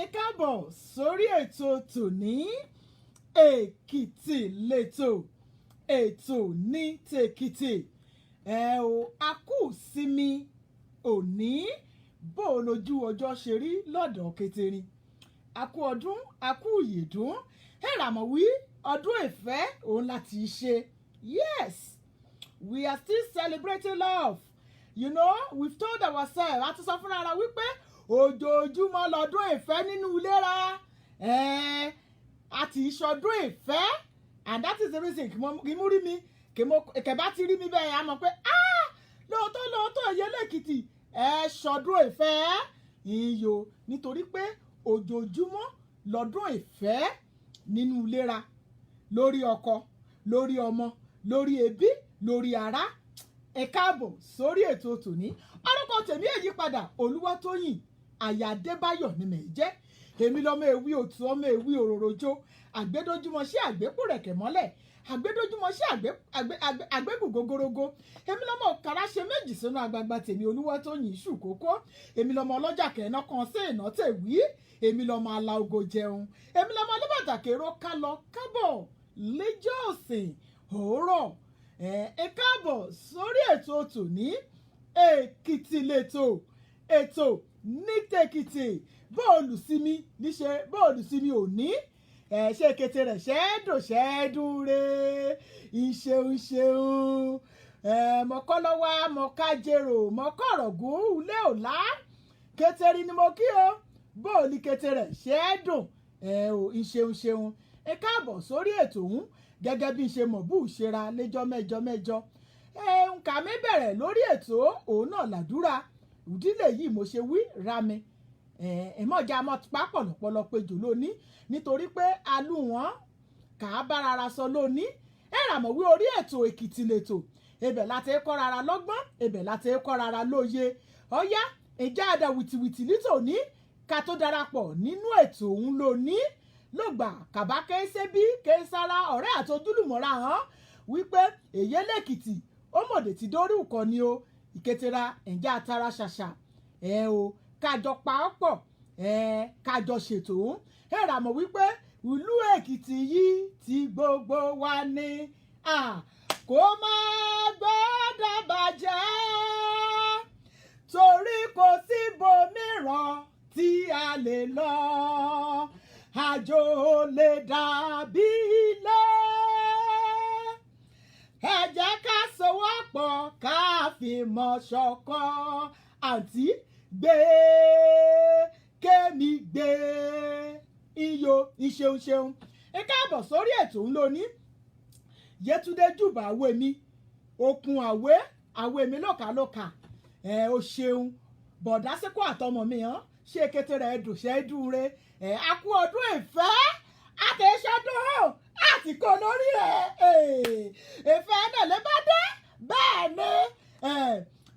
ẹ káàbọ̀ sórí ètò tòní Èkìtì lẹ́tọ̀ ètò ní tèkìtì a kú sinmi òní bó lójú ọjọ́ ṣe rí lọ́dọ̀ Kétérin a kú ọdún a kú ìyèdún ẹ̀ràmọ̀ wí ọdún ìfẹ́ òun láti ṣe yes we are still celebrating love you know we've told ourselves a ti sọ fúnra ara wípé ojoojúmọ́ lọ́dún ìfẹ́ nínú ilé ra àti ìṣọdún ìfẹ́ and that is the reason kì mú rí mi kẹ̀bá ti rí mi bẹ́ẹ̀ a mọ̀ pé lóòótọ́ ìyẹlẹ̀ Èkìtì ṣọdún ìfẹ́ iyò nítorí pé ojoojúmọ́ lọ́dún ìfẹ́ nínú ilé ra lórí ọkọ lórí ọmọ lórí ẹbí lórí ará ẹ káàbọ̀ sórí ètò tòní orúkọ tèmi èyí padà Olúwatóyìn àyà Adébáyọ̀ ni mẹ̀ jẹ́ èmi lọ́mọ ewì òtù ọmọ ewì òròròjó àgbédójúmọ́ sí àgbépòrẹ̀kẹ̀ mọ́lẹ̀ àgbédójúmọ́ sí àgbégùn gogorogo èmi lọ́mọ kàrá ṣe méjì sínú agbagba tèmi Olúwatóyìn iṣu kókó èmi lọ́mọ ọlọ́jà kẹ́ẹ̀ná kan sí ìná tèwí èmi lọ́mọ ala ogo jẹun èmi lọ́mọ ọlọ́bàtà kérò ká lọ kábọ̀ lẹ́jọ́ ọ̀sìn òórọ̀ ẹ káàbọ̀ sórí ètò tòní Èkìtì lẹ́tọ̀ ètò ní tèkìtì bóòlù sí mi òní ṣe kété rẹ̀ ṣẹ́dùn re ìṣeun mọ̀kọ́lọ́wà mọ̀kájèrò mọ̀kọ́rọ̀gùn ulé òlá kétérí ni mo kí o bóòlù kété rẹ̀ ṣẹ́dùn ìṣeun ẹ káàbọ̀ sórí ètò ọ̀hún gẹ́gẹ́ bí ṣe mọ̀ bú ṣera lẹ́jọ́ mẹ́jọ nǹkan mi bẹ̀rẹ̀ lórí ètò òun náà làdúrà ìdílé yìí mo ṣe wí ra mi ẹ̀mọ́jà mọ́ pápọ̀ lọ́pọ̀lọ́ péjọ lónìí nítorí pé alú wọn kà á bára ara sọ lónìí ẹ̀ràmọ̀ wí orí ètò Èkìtì lẹ́tọ̀ ibẹ̀ láti kọ́ rárá lọ́gbọ́n ibẹ̀ láti kọ́ rárá lóye ọ̀yá ìjà àdá wìtìwìtì nítòní ká tó darapọ̀ nínú ètò òun lónìí lọ́gbà kàbá kẹ́sẹ́ bí kẹ́sára ọ̀rẹ́ àtọ́júlùmọ́ra hàn wípé èyí lẹ́kìtì ó mọ̀dé ti dórí ìkànnì o ìkẹtẹ̀ra ẹ̀já àtàrà ṣàṣà o kájọ pa ọ́ pọ̀ kájọ ṣètò ẹ̀rà mọ̀ wípé ìlú Èkìtì yìí ti gbogbo wa ní kó má gbọ́dọ̀ bàjẹ́ torí kò síbòmíràn tí a lè lọ àjò lè dàbí ilé ẹ jẹ́ ká sowọ́pọ̀ ká fìmọ̀ ṣọ̀kan àǹtí gbé kémi gbé iyò ìṣeun ẹ káàbọ̀ sórí ètò ń lónìí Yétúndé jùbà àwẹ̀ mi okun àwẹ̀ mi lókàlókà o ṣeun bọ̀dá síkò àtọmọ mi hàn ṣé kété rẹ̀ dùn re a kú ọdún ìfẹ́ àtẹ̀ṣọ́dún àti kò lórí rẹ̀ ìfẹ́ náà lè bá dé bẹ́ẹ̀ ni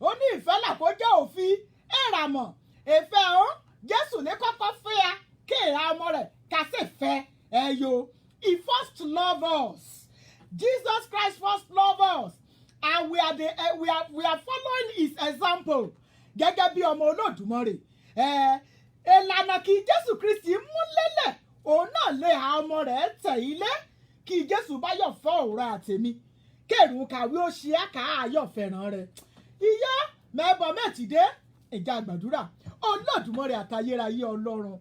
ó ní ìfẹ́ làkójẹ́ òfin ìràmọ̀ ìfẹ́ o Jésù ní kọ́kọ́ fẹ́ ya kí ìhà ọmọ rẹ̀ ká sì fẹ́ he first love us Jesus Christ first love us and we are following his example gẹ́gẹ́ bí ọmọ Olódùmarè ìlànà kí Jésù Kristi mú lélẹ̀ òun náà lè ha ọmọ rẹ̀ tẹ̀ ilé kí Jésù bá yọ̀ fọ́ òwúrọ̀ àtẹ̀mí kẹrù kàwé ó ṣe àkà ayọ̀ fẹ́ràn rẹ̀ ìyá mẹ́bọ̀ mẹ́tìdé ìjà àgbàdúrà Olódùmarè àtayérayé Ọlọ́run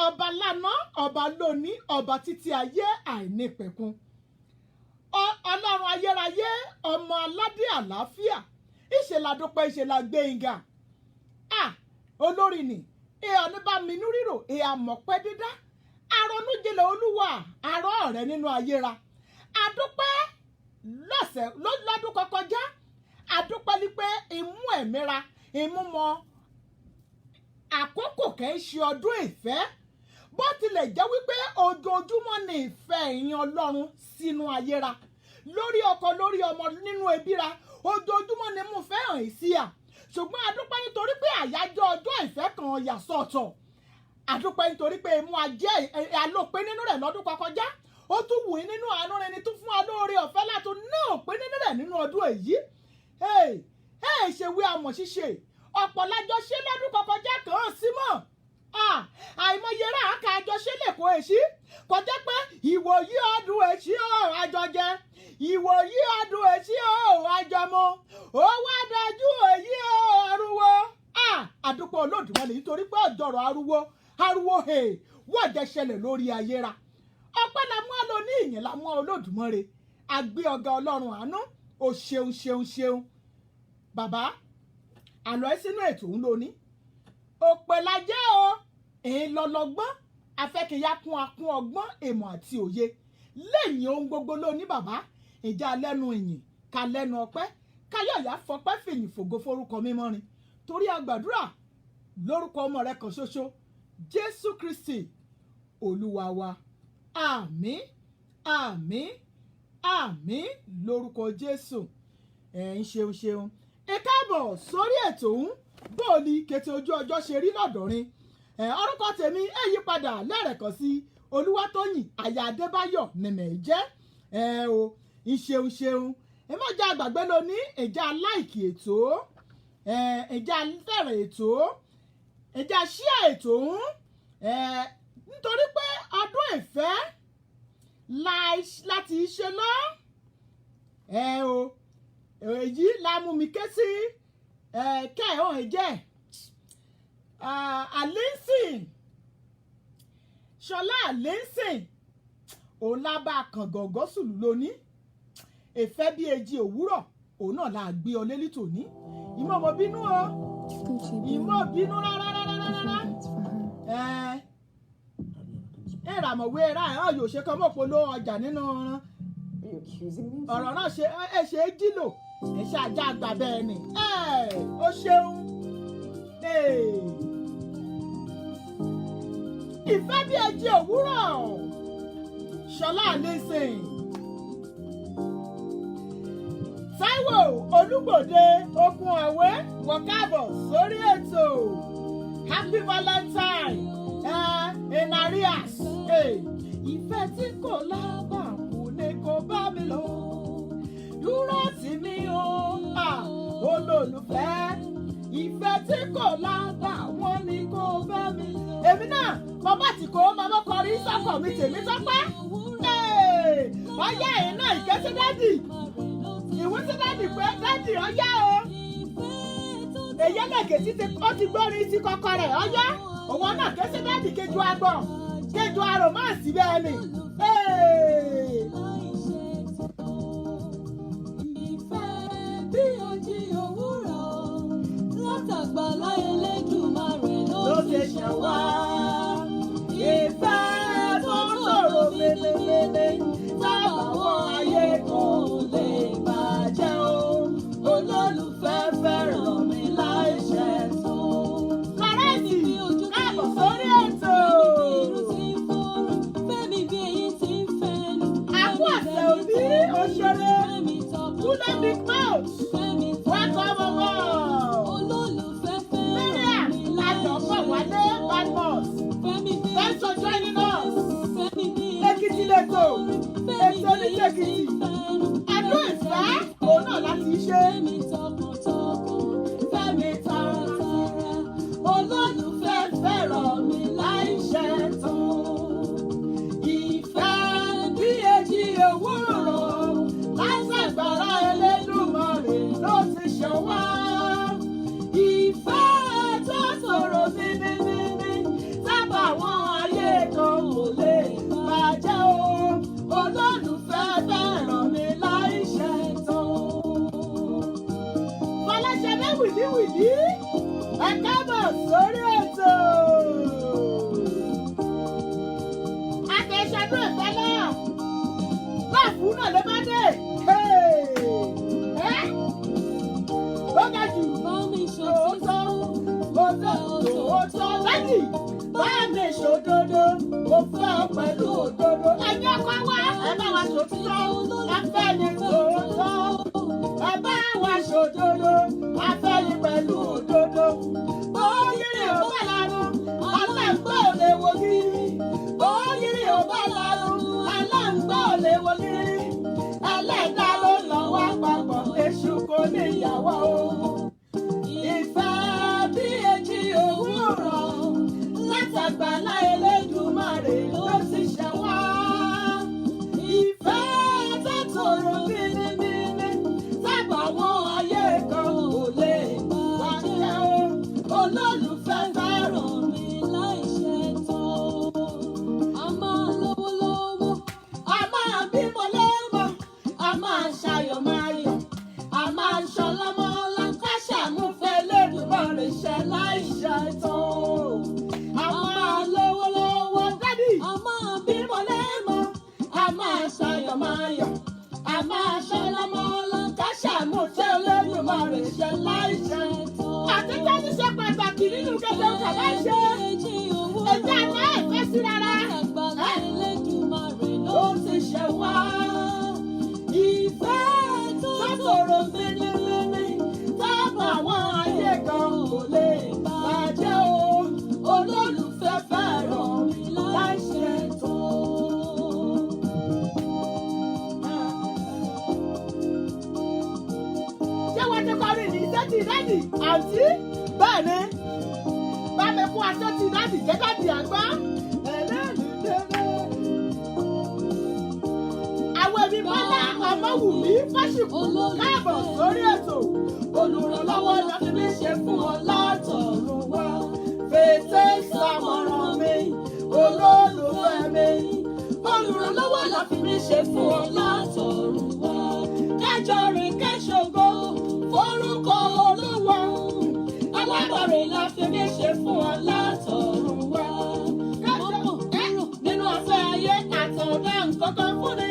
ọba lánàá ọba lónìí ọba títí ayé àìnípẹ̀kun Ọlọ́run ayérayé ọmọ aládé àlàáfíà ìṣèládópẹ́ ìṣèlágbéyìngà olórí ni ní bá minú rírò àmọ̀pẹ́ dídá aronújìnlẹ̀ Olúwa àrọ́ ọ̀rẹ́ nínú ayéra adúpẹ́ lọ́dún kọkọjá adúpẹ́ ní pé imú ẹ̀míra ìmúmọ àkókò kẹ́ ń ṣe ọdún ìfẹ́ bó tilẹ̀ jẹ́ wípé ojoojúmọ́ ni ìfẹ́ ìyìn Ọlọ́run sínú ayéra lórí ọkọ lórí ọmọ nínú ẹbíra ojoojúmọ́ ni mo fẹ́ hàn sí à ṣùgbọ́n adúpẹ́ nítorí pé àyájọ́ ọjọ́ ìfẹ́ kan yà sọ̀tọ̀ adúpẹ́ nítorí pé imú ajé alópin nínú rẹ̀ lọ́dún kọkọjá ó tún wù í nínú àánú rẹ̀ ni tún fún alóore ọ̀fẹ́ láti ní òpin nínú rẹ̀ nínú ọdún èyí ṣe wí àmọ̀ ṣíṣe ọ̀pọ̀ lájọ ṣe lọ́dún kọkọjá kan sí mọ́ àìmọye rà á ká àjọṣe lè kó èsì kò jẹ́ pé ìwòyí ọdún èsì ó àjọjẹ ìwòyí ọdún èsì ó àjọmọ ó wá dájú èyí ó arúgbó àdúpọ̀ Olódùmarè nítorí pé ọjọ́rọ̀ arúgbó wọ́n jẹ́ ṣẹlẹ̀ lórí ayéra ọpẹ́ la mú àlọ́ ní ìyìn la mú Olódùmarè àgbé ọ̀gá Ọlọ́run àánú ó ṣeun bàbá àlọ́ ẹ sínú ètò ń lóní òpè la jẹ́ o èyí lọ́lọ́gbọ́n afẹ́kẹ̀yà kún akún ọgbọ́n èmọ̀ àti òye lẹ́yìn ohun gbogbo lóní bàbá ìjà lẹ́nu ìyìn ká lẹ́nu ọpẹ́ káyọ̀yà fọpẹ́ fìyìn fògo forúkọ mímọ́ rin torí àgbàdúrà lórúkọ ọmọ rẹ kan ṣoṣo Jésù Kristi Olúwa wa àmín àmín àmín lórúkọ Jésù ń ṣeun ẹ káàbọ̀ sórí ètò ń bóòlì kété ojú ọjọ́ ṣe rí lọ́dọ̀rin orúkọ tèmi ẹ yí padà lẹ́rẹ̀kan sí Olúwatóyìn aya Adébáyọ̀ nìmẹ̀ jẹ́ o ń ṣeun ẹ má jẹ́ àgbàgbé lóní ẹ̀já láìkì ètò ẹ̀já fẹ̀rẹ̀ ètò ẹ̀já ṣíà ètò nítorí pé ọdún ìfẹ́ láti ṣe lọ o èyí la mú mi ké sí kẹ́hìn ẹ̀jẹ̀ Allyson Ṣọlá Allyson òun lábá kan gọ̀ǹgọ̀ sùlù lónìí ìfẹ́ bí èjì òwúrọ̀ òun náà la gbé ọ lélí tòní ìmọ̀ ọmọ bínú o ìmọ̀ bínú rárá ìràmọ̀wé ra ẹ̀ yóò ṣe kọ́ mọ̀ polo ọjà nínú ọ̀rọ̀ náà ṣe é jílò ẹ̀ ṣe ajá àgbà bẹ́ẹ̀ ni ó ṣeun ìfẹ́ bí èjì òwúrọ̀ Ṣọlá Allyson Táíwò Olúgbòde okun àwẹ́ wọ́n káàbọ̀ sórí ètò Happy Valentine in arrears ìfẹ́ tí kò lábàkù ni kò bá mi lò dúró tì mí o olólùfẹ́ ìfẹ́ tí kò lábà wọ́n ní kò bá mi èmi náà bàbá tí kò máa kọrí sọ́kọ̀ mi tèmi tọ́pẹ́ ọyá yìí náà ìkẹ́sí dádì ìwé sí dádì pé dádì ọyá o èyí lẹ́gẹ̀ tí ó ti gbórin sí kọ́kọ́ rẹ̀ ọyá òun náà kẹ́sí dádì kejì agbọ̀n kejì aromance bẹ́ẹ̀ ni. Bí ojí òwúrọ̀ látàgbàlá Elédùmarè ló ti ṣàn wá. Ìfẹ́ tó sọ̀rọ̀ mélèmélè sábàwọ̀ ayé kan ò lè bàjẹ́ o. Olólùfẹ́ fẹ́ràn mi láì ṣẹ̀tàn. Florence káàbọ̀ sórí ètò. Fẹ́mi bí èyí tí ń fẹ́nu. dádì àǹtí bẹ́ẹ̀ ni bá mi kú aṣọ ti dádì jẹ́ dádì àgbá. àwọn ẹbí bọ́lá ọmọwùmí fásitì káàbọ̀ sórí ètò. Olùrànlọ́wọ́ la fi mí ṣe fún ọ látọ̀run wá. Fètè sàmọ̀ràn mi, olólùfẹ́ mi. Olùrànlọ́wọ́ la fi mí ṣe fún ọ látọ̀run wá. Kẹjọ rìn kẹṣogo, forúkọ Olúwa. Alábọ̀rìn la fi mí ṣe fún ọ látọ̀run wá. Nínú afẹ́ ayé àtọ̀dá nǹkan kan fún ni.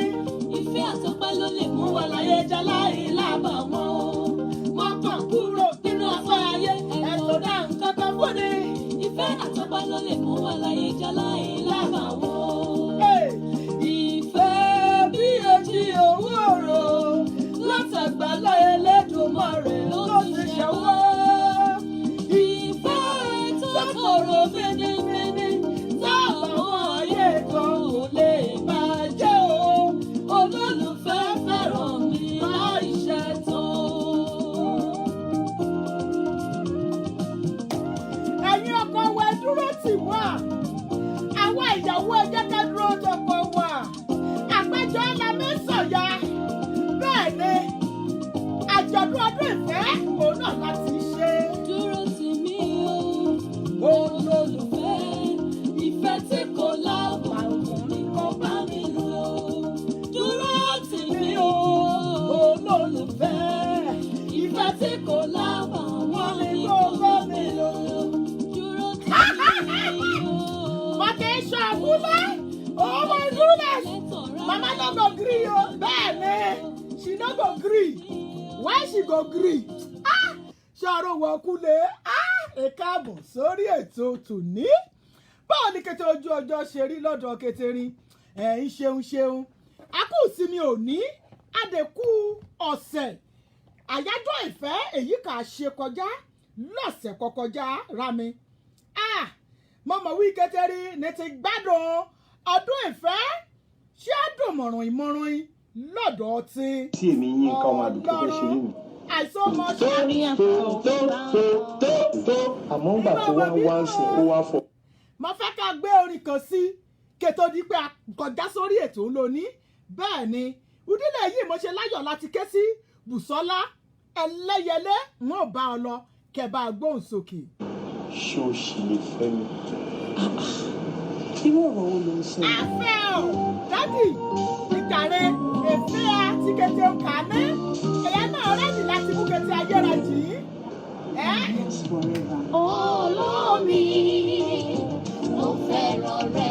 Ìfẹ́ àtọ́pẹ́ ló lè mú wa láyé já láì lábàwọ́n. Mọ́kàn kúrò nínú afẹ́ ayé àtọ̀dá nǹkan kan fún ni. Ìfẹ́ àtọ́pẹ́ ló lè mú wa láyé já láì lábàwọ́n. Ìfẹ́ bí etí òwúrò látàgbàlá Elédùmarè ló ti ṣẹ̀wọ́. Ìfẹ́ tó kọ̀rọ̀ fínífíní táwọn ayé kan kò lè bàjẹ́ o. Olólùfẹ́ fẹ́ràn mi láì ṣẹ̀tàn. ẹ̀yin ọkọ wa ẹ dúró tì wá. àwa ìyàwó ẹ jẹ́ ká dúró tọkọ wa. àpéjọ la mẹ́sàn-án ya. bẹ́ẹ̀ ni àjọ̀dún ọdún ìfẹ́ òun náà láti ṣe. Dúró tì mí o, olólùfẹ́. Ìfẹ́ tí kò lábà ọkùnrin kan bá mi lò. Dúró tì mí o, olólùfẹ́. Ìfẹ́ tí kò lábà ọkùnrin kan bá mi lò. Dúró tì mí o. Mọ̀kẹ́ iṣẹ́ àbúlé. Oh my goodness. Mama no go gree o. bẹ́ẹ̀ ni she no go gree. Why she go gree? ṣọ́rọ̀ wọ kúlé. ẹ káàbọ̀ sórí ètò tòní. báwo ni kété ojú ọjọ́ ṣe rí lọ́dọ̀ Kétérin? ń ṣeun. a kù sí mi ò ní àdẹ̀kù ọ̀sẹ̀ àyájọ́ ìfẹ́ èyí kà ṣe kọjá lọ́sẹ̀ kọkọjá rámi. mo mọ̀ wí Kétérin ní ti gbádùn ọdún ìfẹ́ ṣé àdùnmọ̀ràn ìmọ̀ràn lọ́dọ̀ tí. tí èmi yín nǹkan ọmọ àdùkú fẹ́ ṣe yìí. àìsàn ọmọ ṣe. àmọ́ ńgbà tó wá ń sìn ó wá fọ. mo fẹ́ ká gbé orin kan sí kètò di pé a kọjá sórí ètò lónìí. bẹ́ẹ̀ ni ìdílé yìí mo ṣe láyọ̀ láti ké sí Bùsọ́lá Ẹlẹ́yẹlé wọn ò bá ọ lọ kẹbà gbóhùn sókè. ṣé o sì lè fẹ́ mi? Irú ọ̀rọ̀ wo ló ń sọ? àfẹ́ ọ̀ dádì ìjàre èfé a ti kété ọkà ní ẹ̀yà náà rẹ́dì láti mú kété ayéra jì í. Olómi, mo fẹ́ràn rẹ.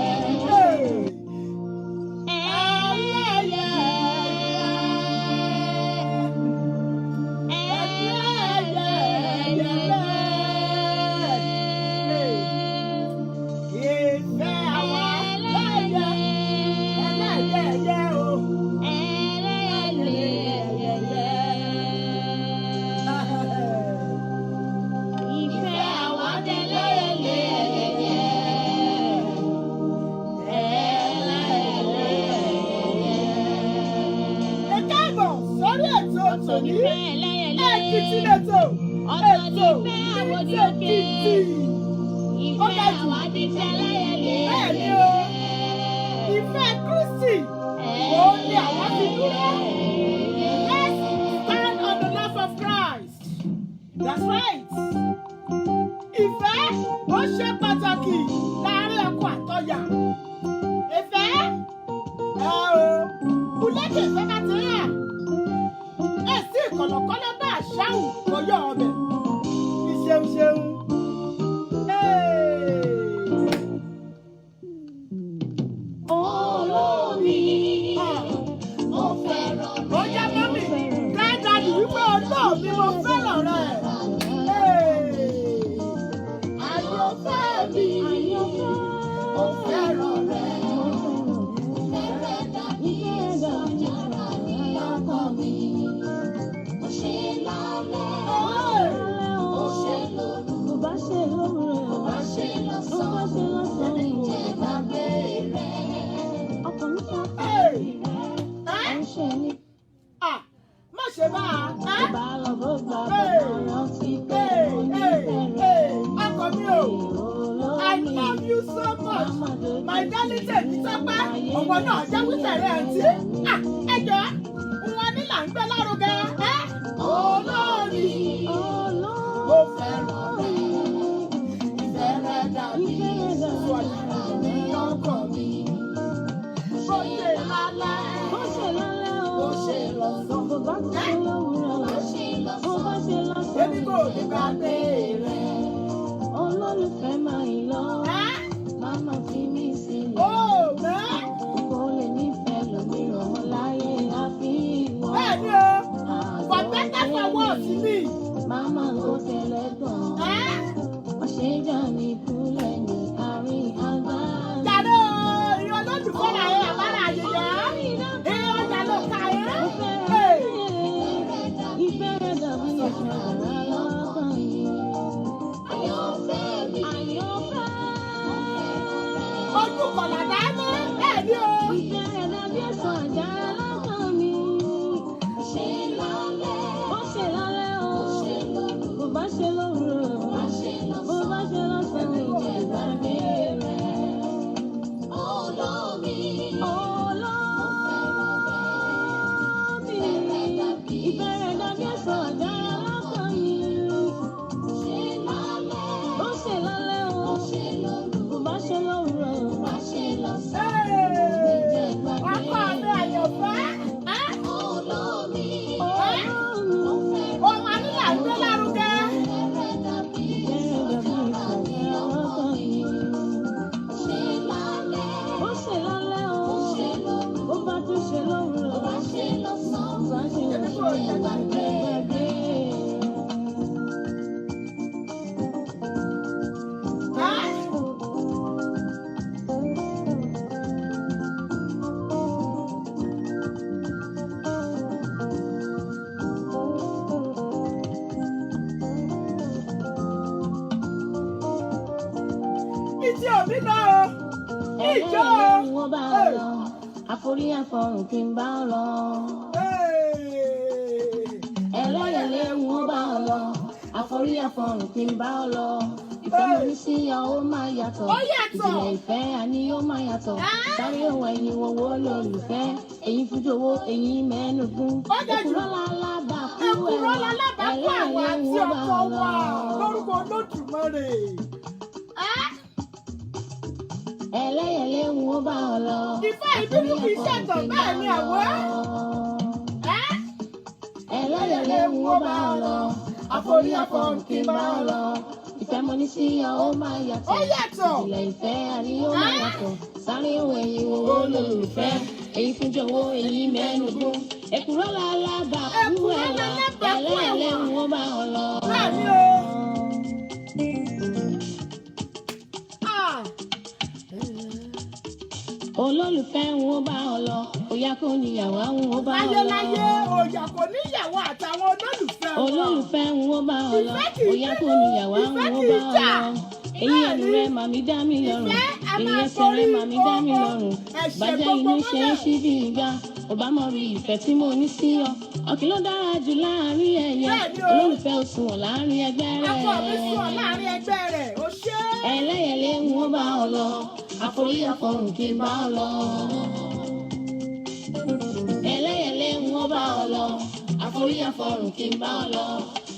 Èkìtì lẹ́tọ̀ ètò Èkìtì Ìfẹ́ àwádìí tẹ́lẹ̀yẹlé. bẹ́ẹ̀ ni o ìfẹ́ Kristi òun ni àwa fi dúró. Let's stand on the love of Christ. That's right. Ìfẹ́ ó ṣe pàtàkì láàárín ọkọ àtọyà. Ìfẹ́ kùlẹ́kẹ̀ ìfẹ́ bá ti rà. Èsì ìkọ̀lọ̀kọ́lẹ̀ bá àṣàwù kọyọ̀ ọbẹ̀. Ìṣeun. Olómi, mo fẹ́ràn rẹ. Ó jẹ́ mọ́mì dáadáa wípé olóòmí mo fẹ́ràn rẹ̀. Àyànfẹ́ mi, mo fẹ́ràn rẹ. Fẹ́rẹ̀ dàbí ìsọ̀yàrá you so much. My darling tèmi tọ́pẹ́, ọ̀pọ̀ náà jẹ́ wíṣẹ̀rẹ̀ àǹtí. Ẹjọ́, wọn ní là ń gbé lárugẹ. Olórí, mo fẹ́ràn rẹ̀. Ìfẹ́ rẹ̀ dàbí ìsọ̀lá ní ọkàn mi. Bó ṣe lálẹ́, bó ṣe lọ́sàn, bó ṣe lọ́sàn, èmi kò ní gbàgbé rẹ̀. Olólùfẹ́ máa ń lọ, máma fi mí sílẹ̀. Kò lè nífẹ̀ẹ́ lómìíràn mọ́ láyé àfi ìwọ. Bẹ́ẹ̀ni o, for better for worse ni. Máma ló tẹ̀lé gan-an. Wọ́n ṣe jà ní kúlẹ̀ ní àárín àgbà. Jàdó ìyá olólùfẹ́ rà ẹ́ àbára àyèyá. Ìyá ọjà ló ka ẹ́. Ìfẹ́ rẹ̀ dàbí ẹ̀ṣẹ̀ àrà lọ́kàn yìí. Àyànfẹ́ mi. Ojú kọ̀là dáná, bẹ́ẹ̀ni o. Ìfẹ́ rẹ̀ dàbí ẹ̀ṣẹ̀ àjàrà lọ́kàn mi. Ṣé lálẹ́? Ó ṣe lálẹ́ o. Bó bá ṣe lóru o. Bó bá ṣe lọ́sàn-án o. Ìgbàgbé rẹ̀. Olómi. Ìfẹ́ rẹ̀ dàbí ẹ̀ṣẹ̀ àjàrà lọ́kàn mi. Ó ṣe lálẹ́ o. Bó bá ṣe lóru o. Ọkọ mi àyànfẹ́. Ohun anílà ń gbé lárugẹ. Ó ṣe lálẹ́ o. Ó bá tún ṣe lóru o. Bá ṣe lọ́sàn-án. Ìgbàgbé. Ìtì òbí náà o. Ìjọ o. Ẹlẹ́yẹlé wọ́n bá ọ lọ. Àforí àfọrùn kí n bá ọ lọ. Ẹlẹ́yẹlé wọ́n bá ọ lọ. Àforí àfọrùn kí n bá ọ lọ. Ìfẹ́ mo ní sí ọ ó máa yàtọ̀. Ó yàtọ̀. Ìjìnlẹ̀ ìfẹ́ àní ó máa yàtọ̀. Sáré òwò ẹ̀yìn owó lólùfẹ́. Èyí fújòwó èyí mẹ́nugún. Èkúrọ́ lálábàákú Èkúrọ́ ẹ̀wà. lálábàákú àwọn àti ọkọ wa lórúkọ Olódùmarè. Ẹlẹ́yẹlé wọ́n bá ọ lọ. Ìfẹ́ ìbínú kì í ṣẹ̀tàn bẹ́ẹ̀ ni àwọ̀. Ẹlẹ́yẹlé wọ́n bá ọ lọ. Àforí àfọrùn kí n bá ọ lọ. Ìfẹ́ mo ní sí ọ ó máa yàtọ̀. Ó yàtọ̀. Ìjìnlẹ̀ ìfẹ́ àní ó máa yàtọ̀. Sáré òwò ẹ̀yìn owó lólùfẹ́. Èyí fún jọ̀wọ́ èyí mẹ́nugún. Èkúrọ́ lálábàákú ẹ̀wà. Ẹlẹ́yẹlé wọ́n bá ọ lọ. Bẹ́ẹ̀ni o. Olólùfẹ́ wọ́n bá ọ lọ. Òyà kò níyàwó àwọn wọ́n bá ọ lọ. Láyéláyé òyà kò níyàwó àtàwọn olólùfẹ́ wa. Olólùfẹ́ wọ́n bá ọ lọ. Ìfẹ́ kì í Òyà kò bínú, níyàwó àwọn ìfẹ́ wọ́n kì bá í ọ jà. lọ. Èyí ẹnu rẹ̀ màmí dá mi lọ́rùn. Ìfẹ́ a Èyí máa ẹsẹ̀ forí rẹ̀ màmí dá mi oko lọ́rùn. ẹ̀ṣẹ̀ Bàjẹ́ gbogbo inú ṣe é mọ́lẹ̀. ṣí bí ìgbà. Ọba mọ̀ rí ìfẹ́ tí mo ní sí ọ. Ọ̀kìn ló dára jù láàárín ẹ̀yẹ. Bẹ́ẹ̀ni o. Olólùfẹ́ òṣùwọ̀n láàárín ẹgbẹ́ rẹ̀. Ọkọ mi sùn láàrin ẹgbẹ́ rẹ̀, ó ṣe é. Ẹlẹ́yẹlé wọ́n bá ọ lọ. Àforí àfọrùn kí n bá ọ lọ. Ẹlẹ́yẹlé wọ́n bá ọ lọ. Àforí àfọrùn kí n bá ọ lọ.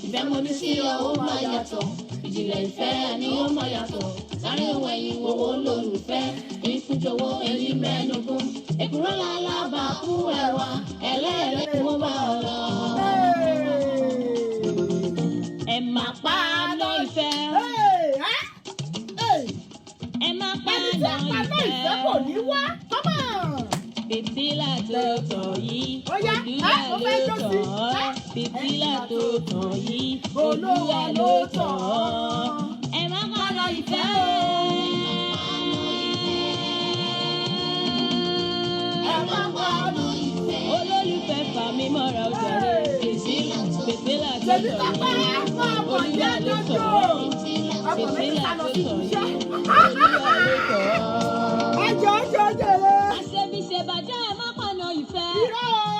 Ìfẹ́ mo ní sí ọ ó máa yàtọ̀. Ìjìnlẹ̀ ìfẹ́ àní ó máa yàtọ̀. Sáré òwò ẹ̀yìn owó lólùfẹ́. Èyí fún jọ̀wọ́ èyí mẹ́nugún. Èkúrọ́ lálábàákú ẹ̀wà. Ẹlẹ́yẹlé wọ́n bá ọ lọ. Ẹ máa pa àná ìfẹ́. Ẹ máa pa Ẹni tí àná a pa náà ìfẹ́ kò ní wá. Come on. Fìtílà tó tàn yìí, Ó yá, Olúwa mo ló fẹ́ jó sí. tàn án. Fìtílà tó tàn yìí, Olúwa ló tàn án. Ẹ má paná ìfẹ́ o. Ẹ má paná ìfẹ́. Olólùfẹ́ fà mí mọ́ra ó jàre. Fìtílà tó Ṣèbí tàn pápá yìí, ẹ̀kọ́ ọmọ Olúwa ìyá ló jọjọ. tàn án. Ọmọ mi ti Fìtílà sá lọ tó sí tàn iṣẹ́. yìí, Olúwa ló tàn án. Ẹjọ́ jẹrẹ. Àṣebíṣe bàjẹ́ ẹ má paná ìfẹ́. Irọ́ o.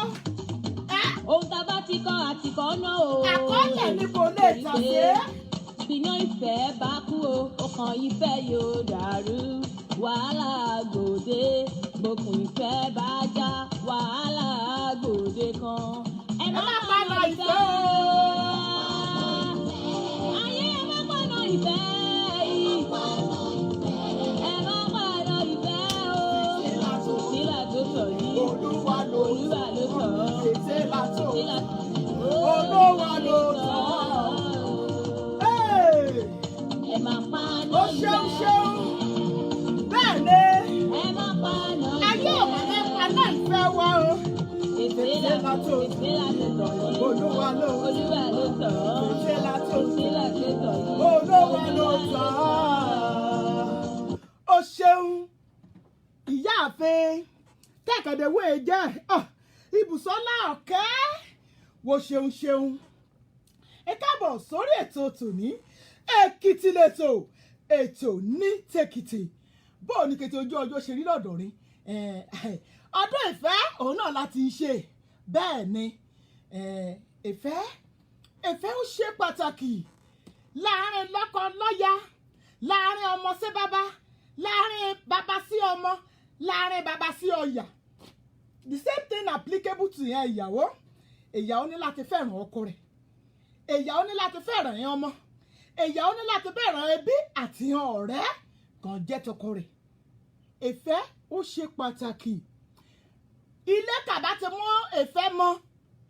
Ohun tá a bá ti kọ́ àtìkọ́ náà o. Àkọọ́lẹ̀ ni kò lè tàn sí. Bíná ìfẹ́ bá kú o, ọkàn ìfẹ́ yóò dàrú. wàhálà gbòde gbòkùn ìfẹ́ bá já wàhálà gbòde kan. Ẹ má paná ìfẹ́ o. Ayé ẹ má paná ìfẹ́ yìí. Ẹ má paná ìfẹ́ o. Sílẹ̀ tó sọ yìí. Olúwa ló sọ. Sílẹ̀ Olúwa ló sọ. ẹ má paná Ó ṣeun ṣeun. Bẹ́ẹ̀ ni. ẹ má paná Ayé ọ̀mà ní paná ìfẹ́ wa o. ìfẹ́ látò yìí. Olúwa ló sọ. Olúwa ló sọ. Ìfẹ́ látò. Ìfẹ́ látò yìí. Olúwa ló sọ. Ó ṣeun. Ìyáàfin tẹ́kẹ̀dẹ̀wé jẹ́ Ibùsọ́lá Ọ̀kẹ́ wo ṣeun ṣeun. Ẹ káàbọ̀ sórí ètò tòní Èkìtì lẹ́tọ̀ ètò ní tèkìtì bó o ní kété ojú ọjọ́ ṣe rí lọ́dọ̀ rí ọdún ìfẹ́ òun náà láti ṣe bẹ́ẹ̀ ni ìfẹ́ ó ṣe pàtàkì láàrin lọ́kọ láya láàrin ọmọ sí bàbá láàrin bàbá sí ọmọ láàrin bàbá sí ọ̀yà the same thing applicable to ìyàwó ní láti fẹ́ràn ọkọ rẹ̀ ìyàwó ní láti fẹ́ràn ọmọ ìyàwó ní láti fẹ́ràn ẹbí àti ọ̀rẹ́ kan jẹ́ tọkọ rẹ̀ ìfẹ́ ó ṣe pàtàkì ilé kàbá ti mú ìfẹ́ mọ́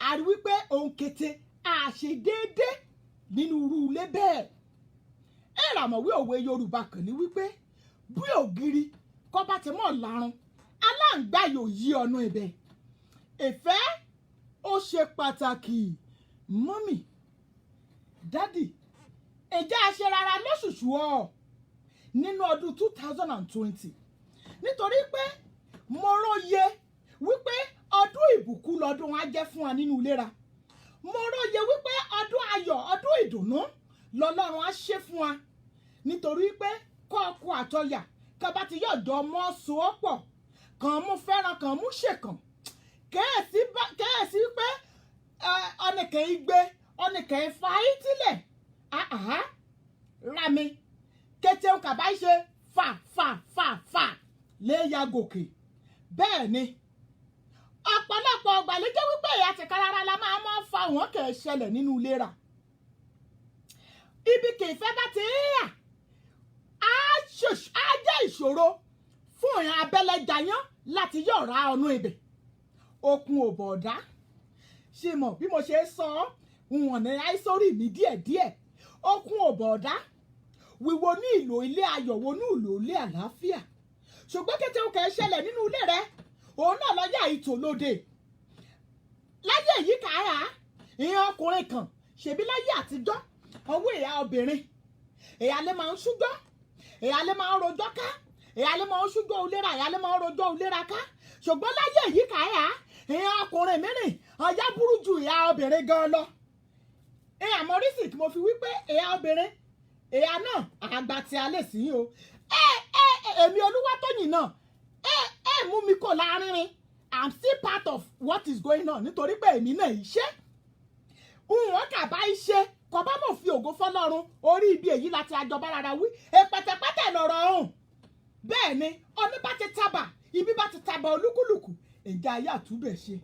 a rí wípé òun kété àṣedéédé nínú irú ilé bẹ́ẹ̀ ìràmọ̀wé òwe Yorùbá kan ní wípé bí ògiri kọ́ bá ti mọ̀ larun aláǹgbá yóò yí ọ̀nà ibẹ̀ ìfẹ́ ó ṣe pàtàkì mọ́mì dádì ẹ̀jẹ̀ àṣẹ rárá lóṣùṣù ọ̀ nínú ọdún 2020 nítorí pé mo róye wípé ọdún ìbùkún lọ́dún á jẹ́ fún wa nínú ìlera mo róye wípé ọdún ayọ̀ ọdún ìdùnnú lọ́lọ́run á ṣe fún wa nítorí pé kọ́ọ̀kọ́ àtọ̀yà kan bá ti yọ̀jọ́ mọ́ sowọ́pọ̀ kàn mú fẹ́ràn kàn mú ṣèkàn kẹ́ẹ̀sì pé ọ̀nìkẹ́ igbe ọ̀nìkẹ́ ifá ìtìlẹ̀ rami kété ń kàbá ṣe fà léya gòkè bẹ́ẹ̀ ni ọ̀pọ̀lọpọ̀ ọgbàlejò wípé ìyá ti kárára la máa ń fa wọn kẹ̀ ṣẹlẹ̀ nínú ìlera ibi kì í fẹ́ bá ti yà á jẹ́ ìṣòro fún ìran abẹ́lẹ́jayán láti yọ̀ọ̀rá ọ̀nà ibẹ̀ okun òbọ̀ọ̀dá ṣe mọ̀ bí mo ṣe sọ wọn ní àìsórí mi díẹ̀díẹ̀ okun òbọ̀ọ̀dá wíwo ní ìlò ilé ayọ̀ wo ní ìlò ilé àlàáfíà ṣùgbọ́n kété ó kẹ́ ṣẹlẹ̀ nínú ilé rẹ òun náà lọ́yà ìtò lóde láyé yìí kàá ìyẹn ọkùnrin kan ṣèbí láyé àtijọ́ ọwọ́ ìyá obìnrin ìyá lè máa ń ṣúgbọ́ ìyá lè máa ń rojọ́ ká ìyá lè máa ń ṣúgbọ́ òlera ìyá lè máa ń rojọ́ òlera ká ṣùgbọ́n láyé yìí kàá ìyẹn ọkùnrin mìíràn ọjà burú ju ìyá obìnrin gan lọ ìyá mọ́rísì tí mo fi wí pé ìyá obìnrin ìyá náà àgbà tí a lè sí o èmi Olúwatóyìn náà mú mi kò láàrin I'm still part of what is going on nítorí pé èmi náà iṣẹ́ wọn kà bá iṣẹ́ kò bá mọ̀ fi ògo fọlọ́run orí ibi èyí láti àjọba rárá wí pẹ̀tẹ̀pẹ̀tẹ̀ lọ̀rọ̀ ọ̀hún bẹ́ẹ̀ ni ọní bá ti tábà ibi bá ti tábà olúkúlùkù ẹ̀jẹ̀ ayé àtúbẹ̀ ṣe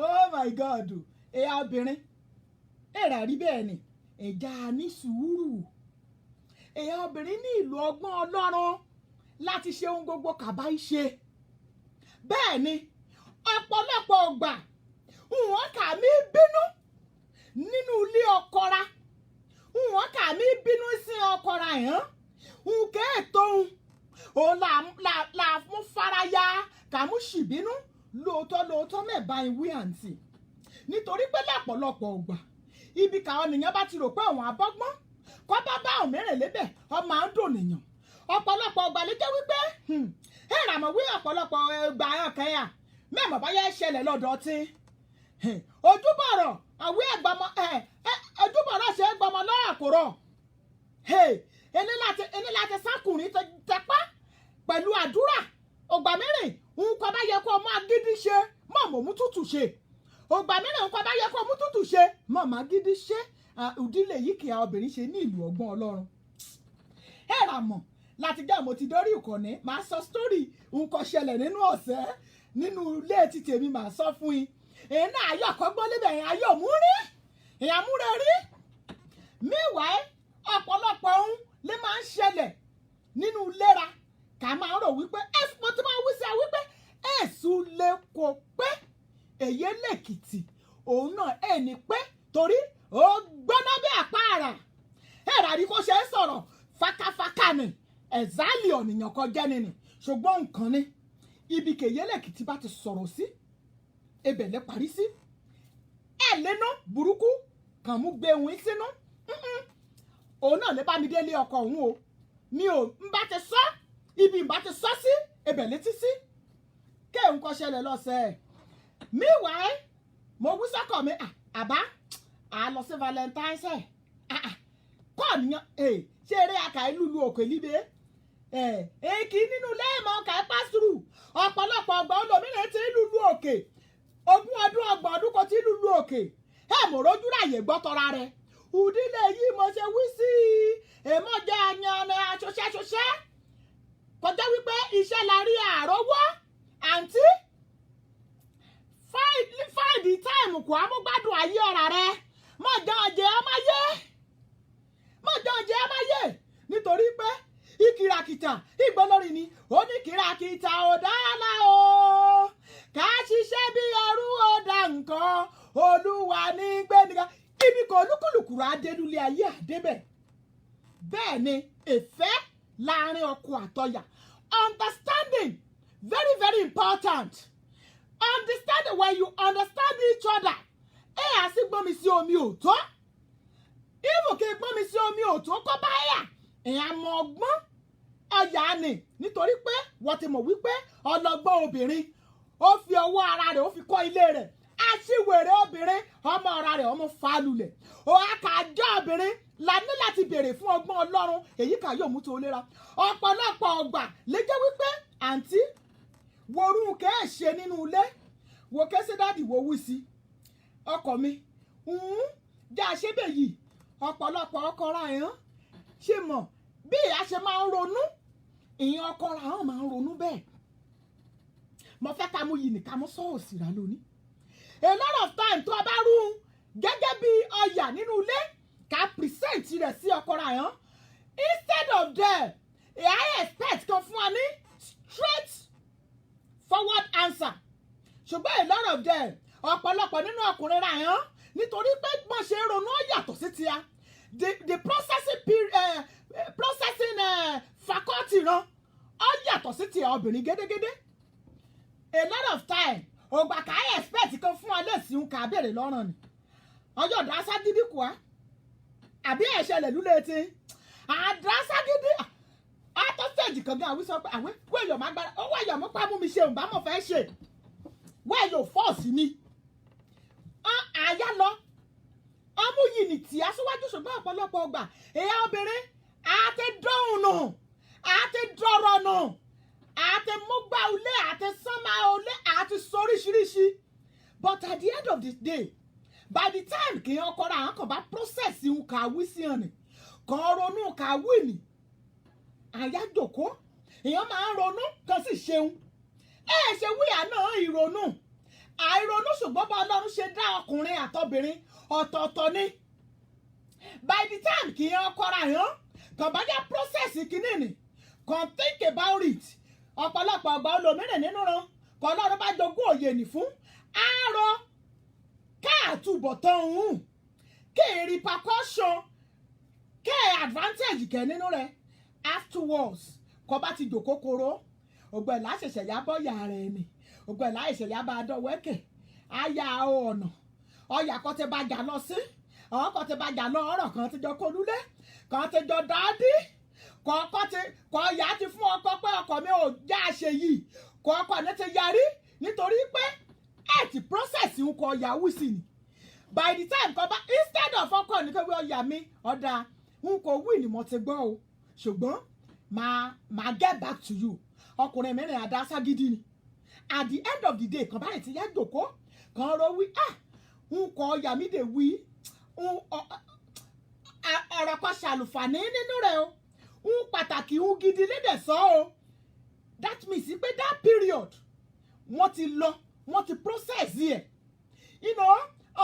oh my God ẹ̀yà obìnrin ẹ̀rà rí bẹ́ẹ̀ ni ẹ̀já ní sùúrù ẹ̀yà obìnrin ní ìlú ọgbọ́n Ọlọ́run láti ṣe ohun gbogbo kàbá ṣe bẹ́ẹ̀ ni ọ̀pọ̀lọpọ̀ ọgbà wọn kà mí bínú nínú ilé ọkọra wọn kà mí bínú sí ọkọra yẹn nkẹ́ ètò òun là mú faraya kà mú sì bínú lóòótọ́ mẹ́ba ìwé àǹtí nítorí pé lọ́pọ̀lọpọ̀ ọgbà ibi káwọn nìyẹn bá ti rò pé àwọn abọ́gbọ́n kọ́ bá àwọn mẹ́rin lébẹ̀ ọmọ à ń dùn nìyàn ọ̀pọ̀lọpọ̀ ọgbà ló jẹ́ wípé ìràmọ̀wé ọ̀pọ̀lọpọ̀ ẹgbà kẹ́yà mẹ́mọ̀ bá yẹ ṣẹlẹ̀ lọ́dọ̀ tí ojúbọ̀rọ̀ àwé ẹ̀gbọ́mọ ojúbọ̀rọ̀ ṣe é gbọmọ lọ́rọ̀ àkùrọ̀ ẹni láti sákùnrin tẹpá pẹ̀lú àdúrà ọgbà mẹ́rin nǹkan bá yẹ kó ọmọ agídí ṣe mọ̀ mọ̀ mú tútù ṣe ọgbà mẹ́rin nǹkan bá yẹ kó mú tútù ṣe mọ̀ mọ̀ agídí ṣe ìdílé yìí kìí obìnrin ṣe ní ìlú ọgbọ́n Ọlọ́run ẹ̀ràmọ̀ láti jẹ́ mo ti dórí ìkànnì màá sọ story nǹkan ṣẹlẹ̀ nínú ọ̀sẹ̀ nínú ilé ti tèmi màá sọ fún yín èyí náà ayọ̀ kọ́gbọ́n níbẹ̀ yẹn ayọ̀ mú rí èyàn múre rí meanwhile ọ̀pọ̀lọpọ̀ ohun lè máa ń ṣẹlẹ̀ nínú ìlera ká máa rò wípé mo ti máa wí sí i wípé èsù lè kó pé èyí lèkìtì òun náà ẹni pé torí ó gbóná bí àpáàrà ẹ̀rọ àrí kó ṣe é sọ̀rọ̀ fákáfáká ni ẹ̀zálì ọ̀nìyàn kan jẹ́ ni ṣùgbọ́n nǹkan ni ibi kèyí lèkìtì bá ti sọ̀rọ̀ sí ebẹ̀ lè parí sí ẹ̀ lẹ́nu burúkú kàn mú gbé òun sínú òun náà lè bá mi délé ọkọ òun o mi ò ń bá ti sọ ibi ń bá ti sọ sí ebẹ̀ létí sí kéèhùn kan ṣẹlẹ̀ lọ́sẹ̀ meanwhile mo wí sọ́kọ̀ mi àbá lọ sí Valentine's kọ́ níyàn ṣé eré àkàí lùlù òkè líbe èkì nínú lẹ́ẹ̀mọ́ ọkà pásítùrù ọ̀pọ̀lọpọ̀ ọgbà olómìnira ti lùlù òkè 20 ọdún 30 ọdún kò ti lùlù òkè mo rójú ráyè gbọ́ tọ́ra rẹ̀ ìdílé yìí mo ṣe wí sí èmọ̀ jẹ́ àyàn aṣoṣẹ́ kọjá wípé iṣẹ́ la rí àrówó àǹtí fáìdì táìmù kò amúgbádùn ayé ọ̀rà rẹ mọ̀jọ́ ọ̀jẹ̀ ọmáyé nítorí pé ìkìràkìtà ìgbọ́lórí ni ó ní kìràkìtà ò dáálá o ká ṣiṣẹ́ bí ẹrú ó dá nǹkan olúwa ní gbẹ́nìkà ibi kan olúkúlùkù rà adélúlé ayé àdébẹ̀ bẹ́ẹ̀ ni ìfẹ́ láàrin ọkọ àtọyà understanding very very important understanding when you understand each other àti gbọ́mi sí omi òótọ́ ìwòkè gbọ́mi sí omi òótọ́ kọ́ báyà èèyàn mọ ọgbọ́n ọyà ni nítorí pé wọ́n ti mọ̀ wípé ọlọ́gbọ́n obìnrin ó fi ọwọ́ ara rẹ̀ ó fi kọ́ ilé rẹ̀ aṣíwèrè obìnrin ọmọ ara rẹ̀ ọmọ falulẹ̀ àkàjọ obìnrin la ní láti béèrè fún ọgbọ́n ọlọ́run èyí kà yóò mú tó lera ọ̀pọ̀lọpọ̀ ọgbà lè jẹ́ wípé àǹtí worú kẹ́ ẹ̀ ṣe nínú ilé wo kẹ́sẹ́ dáàdì wo wí sí ọkọ mi jẹ́ àṣebẹ̀ yìí ọ̀pọ̀lọpọ̀ ọkọ ra ẹ̀hán ṣe mọ̀ bí ìyá ṣe máa ń ronú ìyẹn ọkọ ra ẹ̀hán máa ń ronú bẹ́ẹ̀ mo fẹ́ ká mú yìí nìkan mú sọ́ọ̀ sí ra lónìí a lot of time tó o bá rú gẹ́gẹ́ bí ọyà nínú ilé ká present rẹ̀ sí ọkọ ra ẹ̀hán instead of there I expect kan fún wa ní straight forward answer ṣùgbọ́n a lot of them ọ̀pọ̀lọpọ̀ nínú ọkùnrin ra ẹ̀hán nítorí pé bọ́n ṣe ń ronú ó yàtọ̀ sí tíya the processing faculty ran ó yàtọ̀ sí tíya obìnrin gédégédé a lot of time ògbà ká expect kan fún ọ lẹ́sìn ká béèrè lọ́rùn ni ọjọ́ ìdásá gidi kù á àbí ẹ̀ṣẹ̀lẹ̀ lúlẹ̀ tí àdásá gidi àtọ́ stage kan gan àwísọ pé àwẹ́ wẹ́yọ̀ má gbára ó wẹ́yọ̀ mú pàmò mi ṣe òǹbá mọ̀ fẹ́ ṣe wẹ́yọ̀ fọ́ọ̀sì mi àyà lọ ọmú yìí ní tí aṣíwájú ṣùgbọ́n ọ̀pọ̀lọpọ̀ ọgbà èyà obìnrin àti dọ́hùn nù àti dọ̀rọ̀ nù àti múgbà ulé àti sánmà ulé àti sóríṣiríṣi but at the end of the day by the time kì í ọkọ ra àwọn kan bá process ń kàwé sí ọ̀nì kan ronú kàwé ni àyà jòkó èèyàn máa ń ronú kan sì ṣeun ṣe wíyà náà ìrònú àìronú ṣùgbọ́n bá ọlọ́run ṣe dá ọkùnrin àtọbìnrin ọ̀tọ̀ọ̀tọ̀ ni by the time kì í ọkọra yàn kàn bá jẹ́ process kìíní ni kàn think about it ọ̀pọ̀lọpọ̀ ọgbà olómìnira nínú ran kàn ọlọ́run bá jogún òye nì fún àárọ̀ káàtúbọ̀tán òun kéèrè repercussion kéè advantage kẹ́ nínú rẹ̀ afterwards kọ́ bá ti jòkókòrò ògbẹ́ láṣẹ̀ṣẹ̀ yá bọ́ yà rẹ̀ ni ògbẹ́ láṣẹ̀ṣẹ̀ yá bá dọ̀wọ́ ẹ̀kẹ́ àyà ọ̀nà ọ̀yà kan ti bá jà lọ sí ọ̀hún kan ti bá jà lọ ọ̀rọ̀ kan ti jọ kolúlé kan ti jọ dáadí kọ́ ọ̀yà ti fún ọkọ pé ọkọ mi ò já ṣe yìí kọ́ ọkọ ní ti yarí nítorí pé ẹ̀ ti process ń kọ ọ̀yà wíìsì ni by the time kọ́ bá instead of ọkọ ní kébí ọ̀yà mi ọ̀dà ń kò wí ni mo ti gbọ́ o ṣùgbọ́n máa get back to you ọkùnrin mẹ́rin àdásá gidi ni at the end of the day kan báyìí ti yá jòkó kan ro wí ń kọ ọ̀yà mi dé wí ọ̀rọ̀ kan ṣàlùfàní nínú rẹ̀ o pàtàkì ń gidi lédè sọ o that means pé that period wọ́n ti lọ wọ́n ti process yẹ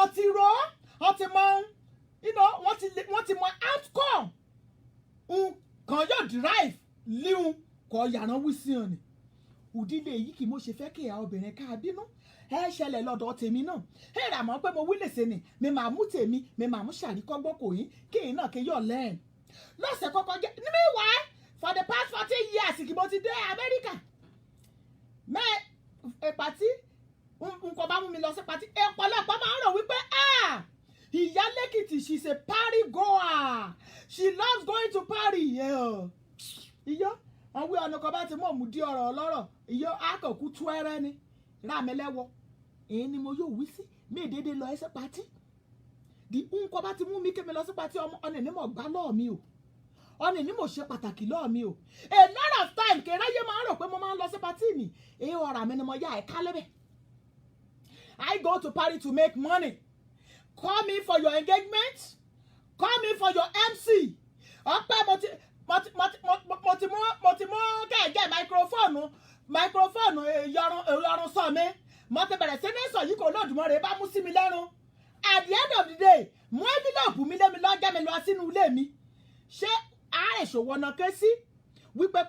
ọtí ro ọtí mọ wọ́n ti mọ outcome nǹkan yóò drive líhun kọ yàrá wísí ọ̀nì òdílé yìí kì í mo ṣe fẹ́ kí ìyá obìnrin ká bínú ẹ ṣẹlẹ̀ lọ́dọ̀ tèmi náà ẹ rà mọ́ pé mo wí lèṣe ni mi máa mú tèmi mi máa mú ṣàríkọ́gbọ́n kò yín kí èyí náà kí yọ̀ lẹ́ẹ̀n lọ́sẹ̀ kọ́kọ́ jẹ́ meanwhile for the past 40 years kí mo ti dé Amẹ́ríkà pàtí nǹkan bá mú mi lọ sí pàtí ọ̀pọ̀lọpọ̀ máa ń rò wípé ìyá lẹ́kìtì she's a party goer she loves going to party iyọ́ àwọn ọ̀nà kan bá ti mọ̀ mú di ọ̀rọ̀ ọlọ́rọ̀ iyọ́ akọ̀kú tú ẹrẹ́ ni rámẹ́lẹ́wọ̀ èyí ni mo yóò wí sí mi dédé lọ ẹsẹ̀ pàtí di nǹkan bá ti mú mi kémi lọ sí pàtí ọ̀nà ní mo gbá lọ́ọ̀ mi o ọ̀nà ní mo ṣe pàtàkì lọ́ọ̀ mi o a lot of time kẹ́ráyé máa ń rò pé mo máa ń lọ sí pàtí mi èyí ọ̀rà mi ni mo yá ẹ̀ka lẹ́bẹ̀ I go to party to make money call me for your engagement call me for your MC ọpẹ́ mo ti mú kẹ̀kẹ́ máikrófóònù ìyọrun sọ mi mo ti bẹ̀rẹ̀ sí ní sọ yìí kò lódùmọ̀rẹ́ bá mú sí mi lẹ́rùn at the end of the day mú envelope mi lémi lọ́jọ́ mi lọ sínú ilé mi ṣé àárẹ̀ ṣòwò ọ̀nà ké sí wípé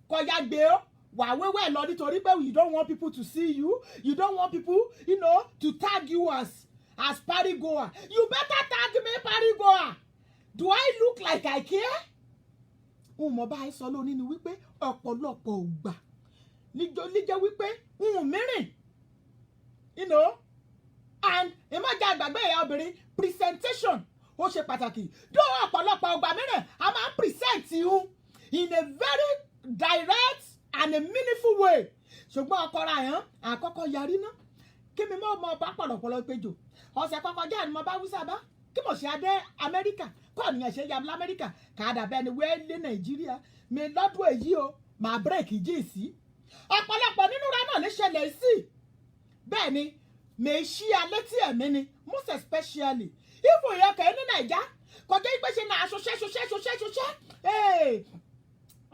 kò ya gbé ó wà wéwẹ́ lọ nítorí pé you don't want people to see you you don't want people to tag you as party goer you better tag me party goer do I look like I care? Mo bá ẹ sọ lónìí ni wípé ọ̀pọ̀lọpọ̀ ògbà níjẹ́ wípé mìíràn and ìmọ̀jà àgbàgbé ìyá obìnrin presentation ó ṣe pàtàkì dó ọ̀pọ̀lọpọ̀ ògbà mìíràn a máa ń present you in a very direct and a meaningful way ṣùgbọ́n ọkọ̀ra yẹn àkọ́kọ́ yarí ná kí mi mọ́ ọmọ ọba pọ̀lọpọ̀lọ péjọ ọ̀sẹ̀ kọ́kọ́ jẹ́ ànímọ́ bá wúsà bá kí mo ṣe adé Amẹ́ríkà kọ́ nìyẹn ṣe ya lamẹ́ríkà kàdà bẹ́ẹ̀ ni wẹ́ẹ́ lé Nàìjíríà mi lọ́dún èyí o màá bírèkì jí sí ọ̀pọ̀lọpọ̀ nínú ra náà lè ṣẹlẹ̀ sí bẹ́ẹ̀ ni mi ṣí alẹ́ tí ẹ̀mí ni most especially ifo yẹn kẹ́ ní Nàìjà kọjá ìgbé ṣe náà ṣoṣẹ́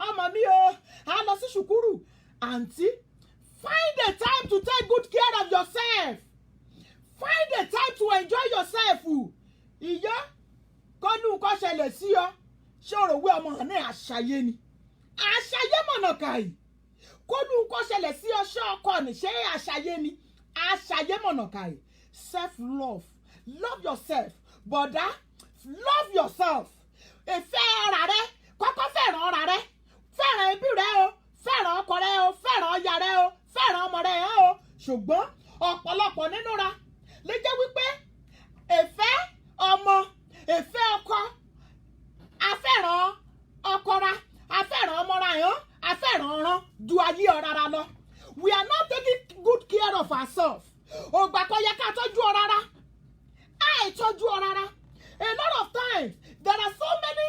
ọmọ mi o a lọ sí ṣùkúrù àǹtí find the time to take good care of yourself find the time to enjoy yourself ìyá kọ́nù kọ́ ṣẹlẹ̀ sí ọ ṣé o rò wí ọmọ ní àṣàyé ni àṣàyé mọ̀nà kàì kọ́nù kọ́ ṣẹlẹ̀ sí ọ ṣé ọkọ ní ṣé àṣàyé ni àṣàyé mọ̀nà kàì self-love love yourself bọ̀dá love yourself ìfẹ́ ara rẹ kọ́kọ́ fẹ́ràn ara rẹ fẹ́ràn ẹbí rẹ o fẹ́ràn ọkọ rẹ o fẹ́ràn ọya rẹ o fẹ́ràn ọmọ rẹ o ṣùgbọ́n ọ̀pọ̀lọpọ̀ nínú ra lè jẹ́ wípé ìfẹ́ ọmọ ìfẹ́ ọkọ afẹ́ràn ọkọra afẹ́ràn ọmọra yẹn afẹ́ràn ọ̀ràn ju ayé ọ̀rara lọ we are not taking good care of ourselves ògbà kan yẹ ká tọ́jú ọ̀rara àìtọ́jú ọ̀rara a lot of times there are so many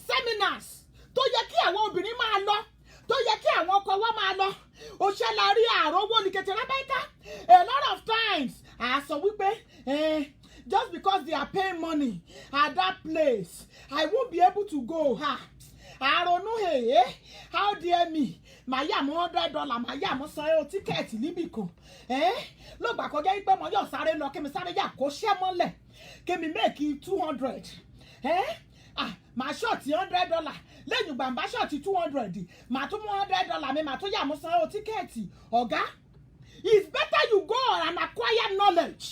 seminars tó yẹ kí àwọn obìnrin máa lọ tó yẹ kí àwọn ọkọ wa máa lọ òṣèlú rí àròwó ní kẹtẹrẹ bẹ́ẹ̀ká a lot of times àsọ wípé just because they are paying money at that place I won't be able to go àrònú how dare me màá yà mọ́ $100 màá yà mọ́ sanwó tíkẹ́ẹ̀tì níbì kan lọ́gbà kọjá yìí pé mo yọ̀ sáré lọ kí mi sáré yà kó ṣẹ́ mọ́lẹ̀ kí mi méèkì 200 màá ṣọ́ọ̀tì $100 lẹ́yìn gbàǹbá ṣọ́ọ̀tì 200 màá tún mú $100 mi màá tún yà mọ́ sanwó tíkẹ́ẹ̀tì ọ̀gá it's better you go and acquire knowledge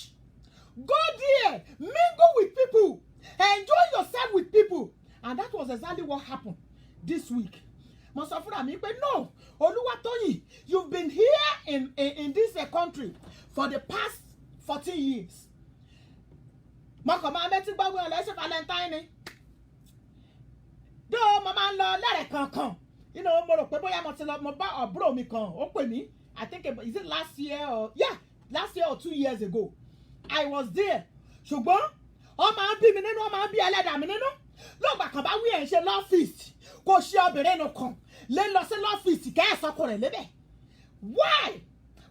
go there mingle with people enjoy yourself with people and that was exactly what happened this week mo sọ fúnra mi pé no Olúwatóyìn you've been here in this country for the past 14 years mo kàn máa mẹ́tí gbọ́ wíwọ̀n lẹ́sìn Valentine ni dó mo máa ń lọ lẹ́rẹ̀ kankan mo rò pé bóyá mo ti lọ mo bá àbúrò mi kan ó pè mí I think is it last year or 2 years ago I was there ṣùgbọ́n ọ máa ń bí mi nínú ọ máa ń bí ẹlẹ́dàá mi nínú lọ́gbà kan bá wí ẹ̀ ń ṣe lọ́fíìsì kò ṣe obìnrin nù kan lè lọ sí lọ́fíìsì kẹ́ẹ̀sọ́kọ rẹ̀ lébẹ̀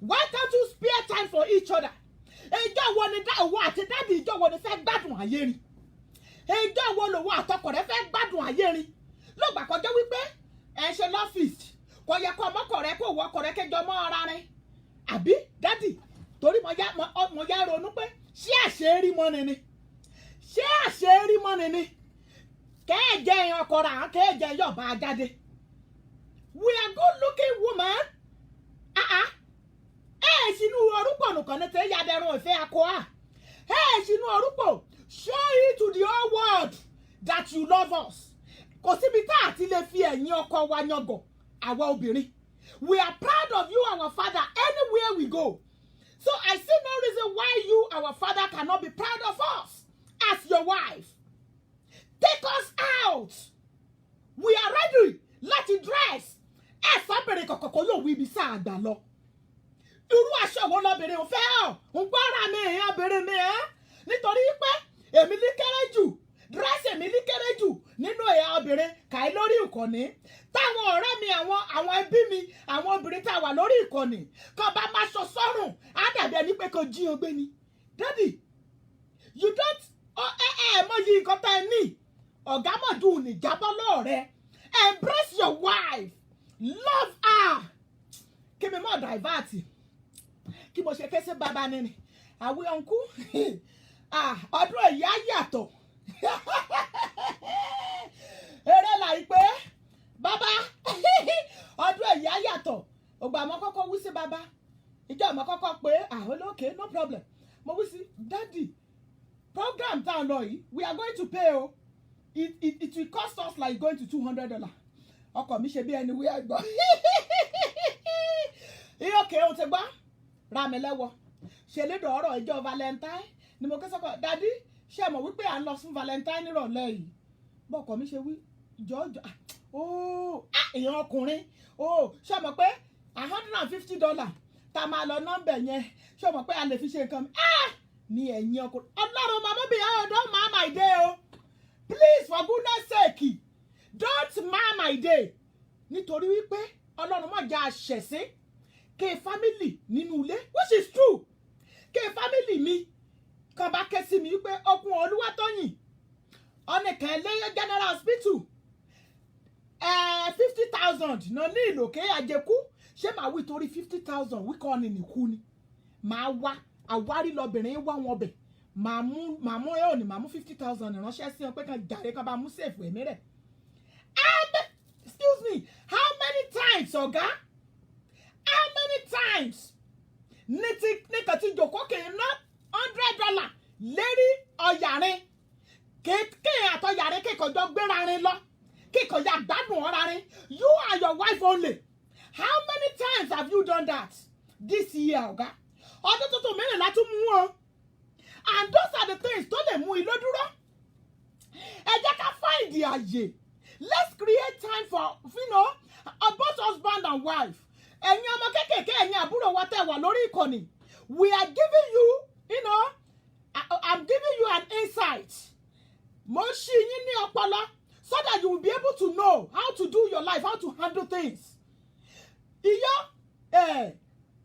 why can't you spare time for each other ìjọ wo ni òwò àti dáàbì ìjọ wo ni fẹ́ gbádùn ayé rí ìjọ wo lòwò àtọkọ rẹ̀ fẹ́ gbádùn ayé rí lọ́gbà kọjá wípé ẹ ṣe lọ́fíìsì kò yẹ kó ọmọkọ̀ rẹ kó wọ ọkọ̀ rẹ kẹjọ mọ́ ara rẹ àbí dádì torí mo yá ronú pé ṣé àṣírí mọ́ni ni ṣé àṣírí mọ́ni ni kẹ́ẹ̀jẹ́ ọkọ̀ rà án kẹ́ẹ̀jẹ́ yọ̀bá jáde we are good looking woman sínú orúkọ nìkan ní tẹ́ yàdẹ̀rùn ìfẹ́ akọ à sínú orúkọ show it to the whole world that you love us kò síbi tá a ti lè fi ẹ̀yìn ọkọ wa yangàn àwa obìnrin we are proud of you our father anywhere we go so I see no reason why you our father cannot be proud of us as your wife take us out we are ready láti dress sábẹ̀rẹ̀ kọ̀kọ̀kọ̀ yóò wí ibi sáà àgbà lọ irú aṣọ wo lọ́bìnrin ò fẹ́ ọ̀ ń gbọ́ra mi èèyàn bèrè mi nítorí pé èmi ní kéré jù dírẹ́sì èmi ní kéré jù nínú ẹ̀yà obìnrin kàí lórí ìkànnì táwọn ọ̀rẹ́ mi àwọn ẹbí mi àwọn obìnrin tá a wà lórí ìkànnì kan bá máa ṣọ sọ́rùn á dàbí ẹni pé kan jí ogbé ni daddy you don't mọ yí nǹkan tá ẹ ní ọ̀gá mọ̀dún ní jábọ́ lọ́ọ̀rẹ́ embrace your wife love her kí mi mọ̀ divert kí mo ṣe ké sí bàbá nínú àwọn ọ̀nkú ọdún èyí á yàtọ̀ eré láìpẹ́ bàbá ọdún èyí á yàtọ̀ ògbà àmọ́ kọ́kọ́ wí sí bàbá ìjọ àmọ́ kọ́kọ́ pé olókè no problem mo wí sí daddy program tá a lọ yìí we are going to pay o it will cost us like going to $200 ọkọ mi ṣe bí ẹni wí àgbọ̀ ìyókè o ti gbọ́ ra mi lẹ́wọ̀ ṣe lédò ọ̀rọ̀ ìjọ valentine ni mo ké sọ́kọ̀ dadi ṣe mọ̀ wípé à ń lọ fún valentine nírọ̀lẹ́ yìí bọ́kọ̀ mi ṣe wí jọjọ èèyàn ọkùnrin ṣe mọ̀ pé $150 tá a máa lọ nọ́mbẹ̀ yẹn ṣe mọ̀ pé a lè fi ṣe nǹkan ní ẹ̀yìn ọkùnrin ọlọ́run màmá bí don't mar my day o please for goodness sake don't mar my day nítorí wípé ọlọ́run má jẹ́ àṣẹ̀sín ké family nínú ilé which is true ké family mi kan bá ké sí mi wípé okun Olúwatóyìn ọ̀nìkan ẹlẹ́yẹ general hospital 50,000 náà ní ìlòkè àjẹkú ṣé màá wí torí 50,000 wíkọ́ ni nìkú ni màá wá àwárí lọ́bìnrin wá wọn bẹ̀ màá mú ẹ̀ òní màá mú 50,000 ìránṣẹ́ sí wọn pé kan jàre kan bá mú sèfù ẹ̀mí rẹ̀ excuse me how many times ọ̀gá how many times ní kàtí jòkó kì í ná $100 lérí ọ̀yàrin kéèké àtọ̀yàrin kíkọjọ́ gbéra rin lọ kíkọjá gbádùn ọ̀ra rin you and your wife only how many times have you done that this year ọ̀gá ọdún tuntun mẹ́rin látún mú wọn and those are the things tó lè mú ilé dúró ẹ jẹ́ ká find àyè let's create time for both husband and wife ẹ̀yin ọmọ kékèké ẹ̀yin àbúrò wa tẹ́ wà lórí ìkànnì we are giving you I'm giving you an insight mo ṣí yín ní ọpọlọ so that you will be able to know how to do your life how to handle things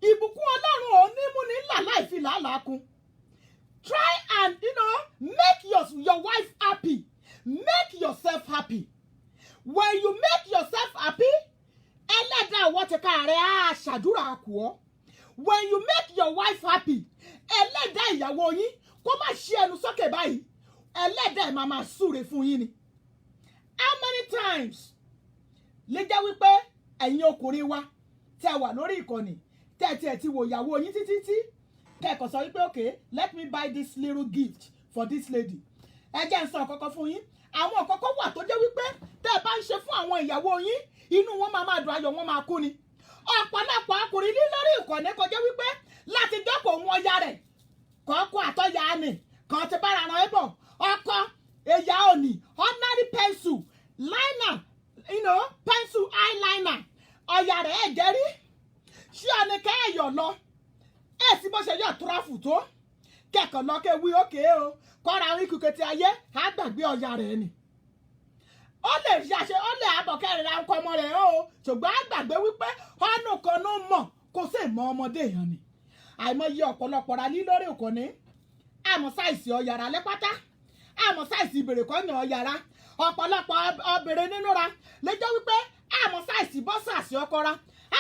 ìbùkún ọlọ́run ò ní mú ní là láì fi làálàá kún try and make your wife happy make yourself happy when you make yourself happy ẹlẹ́dàá wọ́n ti ká rẹ̀ á ṣàdúrà kù ọ́ when you make your wife happy ẹlẹ́dàá ìyàwó yín kó má ṣí ẹnu sókè báyìí ẹlẹ́dàá máa máa súre fún yín ni how many times lè jẹ́ wípé ẹ̀yin ọkùnrin wa tẹ́ wà lórí ìkànnì tẹ́ ti wò ìyàwó yín títí kẹ́kọ̀ọ́ sọ wípé okay let me buy this little gift for this lady ẹ jẹ́ n sọ kọ́kọ́ fún yín àwọn kọ́kọ́ wà tó jẹ́ wípé tẹ́ ẹ bá ń ṣe fún àwọn ìyàwó yín inú wọn máa dùn ayọ̀ wọn máa kú ni ọ̀pọ̀lọpọ̀ ọkùnrin ní lórí ìkànnì kọjá wípé láti dọ́pọ̀ òun ọya rẹ̀ kọ́kọ́ àtọ́yà ni kan ti bára ran ẹ̀ bọ̀ ọkọ ẹ̀yà òní ordinary pencil liner pencil eyeliner ọ̀yà rẹ̀ ẹ̀ jẹ́rí ṣé ọ̀nìkẹ́ ẹ̀yọ̀ lọ ẹ̀ sì bó ṣe yọ̀ tọ́ráfù tó kẹ́kọ̀ọ́ lọ́kẹ́ wí ókè o kọ́ra orí kùkẹ́tì ayé á gbàgbé ọ̀yà rẹ̀ ni ó lè ṣàṣe ó lè àbọ̀kẹ́rẹ̀ ra nǹkan ọmọ rẹ̀ o ṣùgbọ́n á gbàgbé wípé ọ̀nà kan ló mọ̀ kó sì mọ ọmọdé èèyàn ni àìmọye ọ̀pọ̀lọpọ̀ ra ní lórí ìkànnì àmọ́ sáìsì ọ̀yàrá lẹ́pátá àmọ́ sáìsì ìbèrè kan yàn ọ̀yàrá ọ̀pọ̀lọpọ̀ obìnrin nínú ra lẹ́jọ́ wípé àmọ́ sáìsì bọ́sàsì ọkọ ra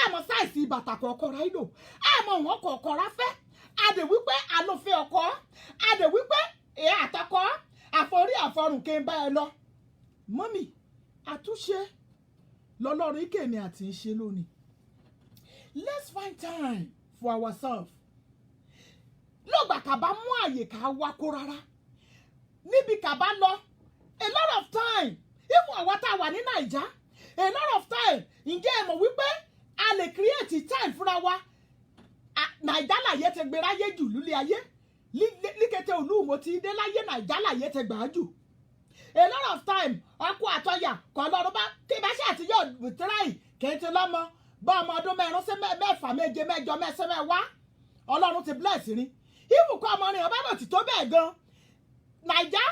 àmọ́ sáìsì bàtà kọ̀ọ̀kan ra ìlò àmọ́ wọn kọ̀ọ̀kan ra fẹ́ adè wípé àlòfẹ́ ọkọ adè wípé èé àtọkọ àforí àfọrùn kí n bá ẹ lọ. mọ́mì àtúnṣe lọ́lọ́run ìkèmí àti ìṣe lónìí. Let's find time for ourselves. lọ́gbà kàbá mú àyè ká wá kó rárá níbi kàbá lọ a lot of time ifun àwa tá a wà ní Naija a lot of time ǹjẹ́ ẹ mọ̀ wípé a lè create time fúnra wa Naija láyé ti gbéra yé jù lulẹ̀ ayé líkété olúwo ti dé láyé Naija láyé ti gbà á jù a lot of time ọkọ àtọyà kọ lọ́rùn bá kí bá ṣe àtijọ́ bùtíráì kéńtì lọ́mọ bá ọmọ ọdún mẹ́rin sí mẹ́fà méje mẹ́jọ mẹ́sàn mẹ́wàá Ọlọ́run ti bless ni ibùkún ọmọ rẹ̀ ọba náà ti tó bẹ́ẹ̀ gan Naija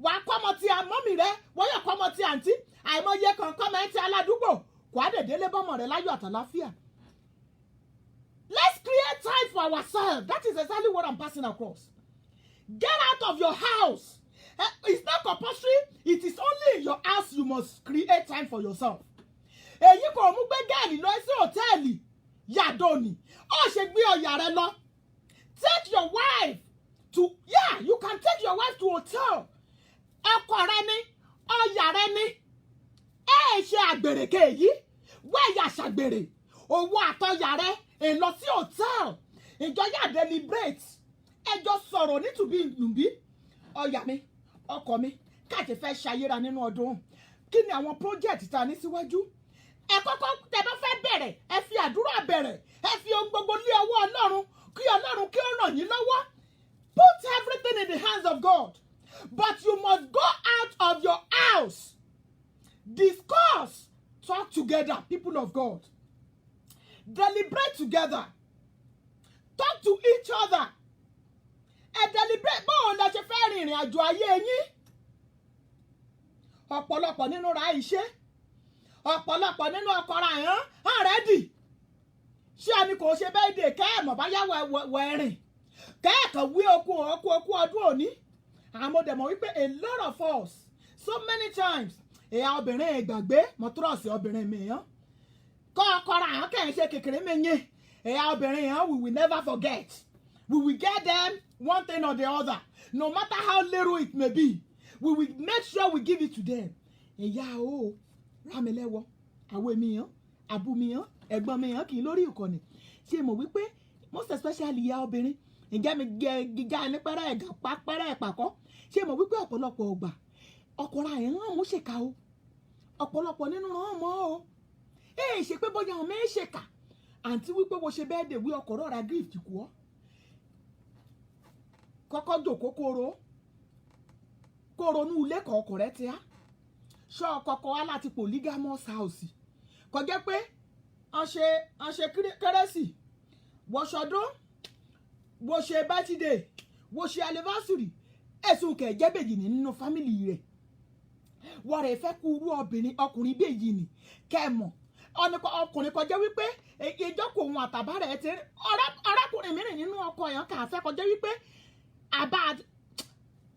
wà á kọ́mọ ti àmọ́mì rẹ wọ́n yẹ kọ́mọ ti àǹtí àìmọye kan kọ́mọ ẹ ti aládùúgbò kò á dèdè lé bọ́mọ rẹ láyọ̀ àtàláfíà. Let's create time for ourselves. That is exactly what I'm passing across. Get out of your house. It's not compulsory. It is only in your house you must create time for yourself. Èyí kò mú gbé gáàlì lọ sí hòtẹ́ẹ̀lì yàdóni ó ṣe gbé ọ̀yà rẹ lọ. Take your wife to you can take your wife to hotel. Ọkọ rẹ ni ọ̀yà rẹ ni ṣe àgbèrè kéyìí wẹ́ẹ̀yà ṣàgbèrè owó àtọ̀yà rẹ lọ sí hotel ìjọyà deliberate ẹjọ́ sọ̀rọ̀ nítubí nùbí ọ̀yà mi ọkọ mi káàtì fẹ́ ṣayéra nínú ọdún kí ni àwọn project ta ní síwájú ẹ kọ́kọ́ tẹ́ bá fẹ́ bẹ̀rẹ̀ ẹ fi àdúrà bẹ̀rẹ̀ ẹ fi ohun gbogbo lé ọwọ́ Ọlọ́run kí Ọlọ́run kí ó ràn yín lọ́wọ́. Put everything in the hands of God, but you must go out of your house. Discuss, talk together, people of God. Deliberate together. Talk to each other. Deliberate báwo la ṣe fẹ́ rin ìrìn àjò ayé yín. Ọ̀pọ̀lọpọ̀ nínú ra iṣẹ́. Ọ̀pọ̀lọpọ̀ nínú ọkọ̀ra hàn rẹ́dì. Ṣé a ní kò ṣe bẹ́ẹ̀ dé kẹ́ẹ̀mọ̀ báyá wẹ̀rìn. Kẹ́ẹ̀kan wí okú ọdún òní. Àmọ́ dẹ̀ mọ̀ wípé a lot of us so many times ẹ̀yà obìnrin ìgbàgbé mọ́túrọ̀sì obìnrin mi yàn. Kọ́ ọkọ̀ra hàn kẹ́ ẹ̀ ṣe kékeré mi yẹn. Ẹ̀yà obìnrin yàn we will never forget. We will get them one thing or the other. No matter how little it may be. We will make sure we give it to them. Ẹ̀yà o rámilẹ́wọ́ àwọn èmi yàn àbú mi yàn ẹ̀gbọ́n mi yàn kì í lórí ìkànnì. Ṣé mo wípé most especially ìyá obìnrin ǹjẹ́ mi gíga ní pẹ́rẹ́ ẹ̀gà pa pẹ́rẹ́ ẹ̀pàkọ́. Ṣé mo wípé ọ̀pọ̀lọpọ̀ ọgbà ọkọ̀ra ẹ̀ hàn mú ṣèkà o ọ̀pọ̀lọpọ̀ nínú hàn mọ́ o ṣe pé bóyá ọmọ ẹ̀ ṣèkà àǹtí wípé wo ṣe bẹ́ẹ̀ dè wí ọkọ̀ rọra gift kú ọ́ kọ́kọ́ jòkó kóró ní ilé kọ̀ọ̀kọ̀ rẹ ti á ṣọ́ ọkọ̀ọ̀kọ̀ wá láti polygamous house kọjá pé wọ́n ṣe kérésì wọ́ṣọdún wọ́n ṣe birthday wọ́n ṣe anniversary ẹ̀sùn kẹ̀jẹ́ bèjì nínú fámìlì rẹ̀ wọ́n rẹ̀ fẹ́ kú irú ọkùnrin bèjì ni kẹ́mọ̀ ọkùnrin kọjá wípé ìjọkọ̀ òun àtàbá rẹ̀ ti arákùnrin mìíràn nínú ọkọ yẹn kà fẹ́ kọjá wípé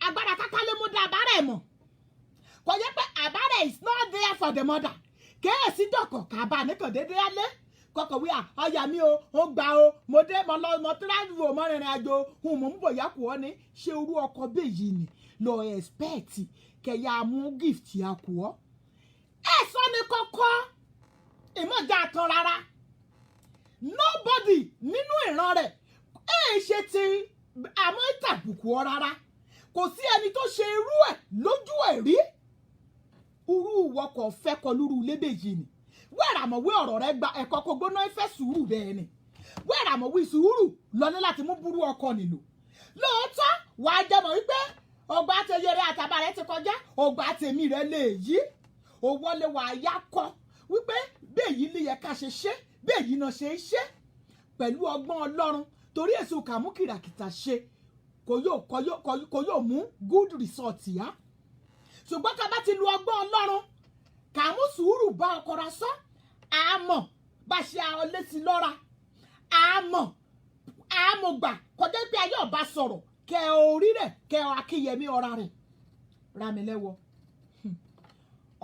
agbára kákálé mú dá àbá rẹ̀ mọ̀ kọjá pé àbá rẹ̀ is not there for the mother kéèsì dọ̀kọ̀ kàbá nìkan dédé alẹ́ kọkọ̀ wí ọ̀yà mi o ó gbà o mo dé mo lọ mo tíráàlù o mo rìnrìn àjò mo ń bọ̀ yá kù ọ́ ni ṣé irú ọkọ̀ bèyí ni lọ expect kẹ̀yà mú gift yà kù ọ́ ẹ̀sọ́ ni kọ́kọ́ ìmọ̀jà tán rárá nobody nínú ìran rẹ̀ ṣe ti àmọ́ ìtàbùkù ọ rárá kò sí ẹni tó ṣe irú ẹ̀ lójú ẹ̀ rí irú ìwọkọ̀ fẹ́ kọ lúrú lébèjì ni wẹ́ẹ̀rẹ̀ àmọ̀wé ọ̀rọ̀ rẹ gba ẹ̀kọ́ kó gbóná ìfẹ́ sùúrù bẹ́ẹ̀ ni wẹ́ẹ̀rẹ̀ àmọ̀wé sùúrù lọ ní láti mú burú ọkọ̀ nílò lóòótọ́ wàá jẹmọ̀ wípé ọgbà àtẹyẹrẹ àtàbà rẹ ti kọjá ọgbà àtẹmí rẹ lè yí owó lè wà á yá kọ wípé bẹ́ẹ̀ yìí lè yẹ ká ṣe bẹ́ẹ̀ yìí náà ṣe pẹ̀lú ọgbọ́n Ọlọ́run torí èso kàmú kìràkìtà ṣe kò yóò mú good result yá ṣùgbọ́n ká bá ti lu ọgbọ́n Ọlọ́run kàmú sùúrù bá ọkọ̀ ra sọ́ àmọ́ bá ṣe àwọn létí lọ́ra àmọ́ gbà kọjá pé ayé ọba sọ̀rọ̀ kẹ orí rẹ̀ kẹ akíyẹmí ọ̀ra rẹ̀ rámilẹ́wọ̀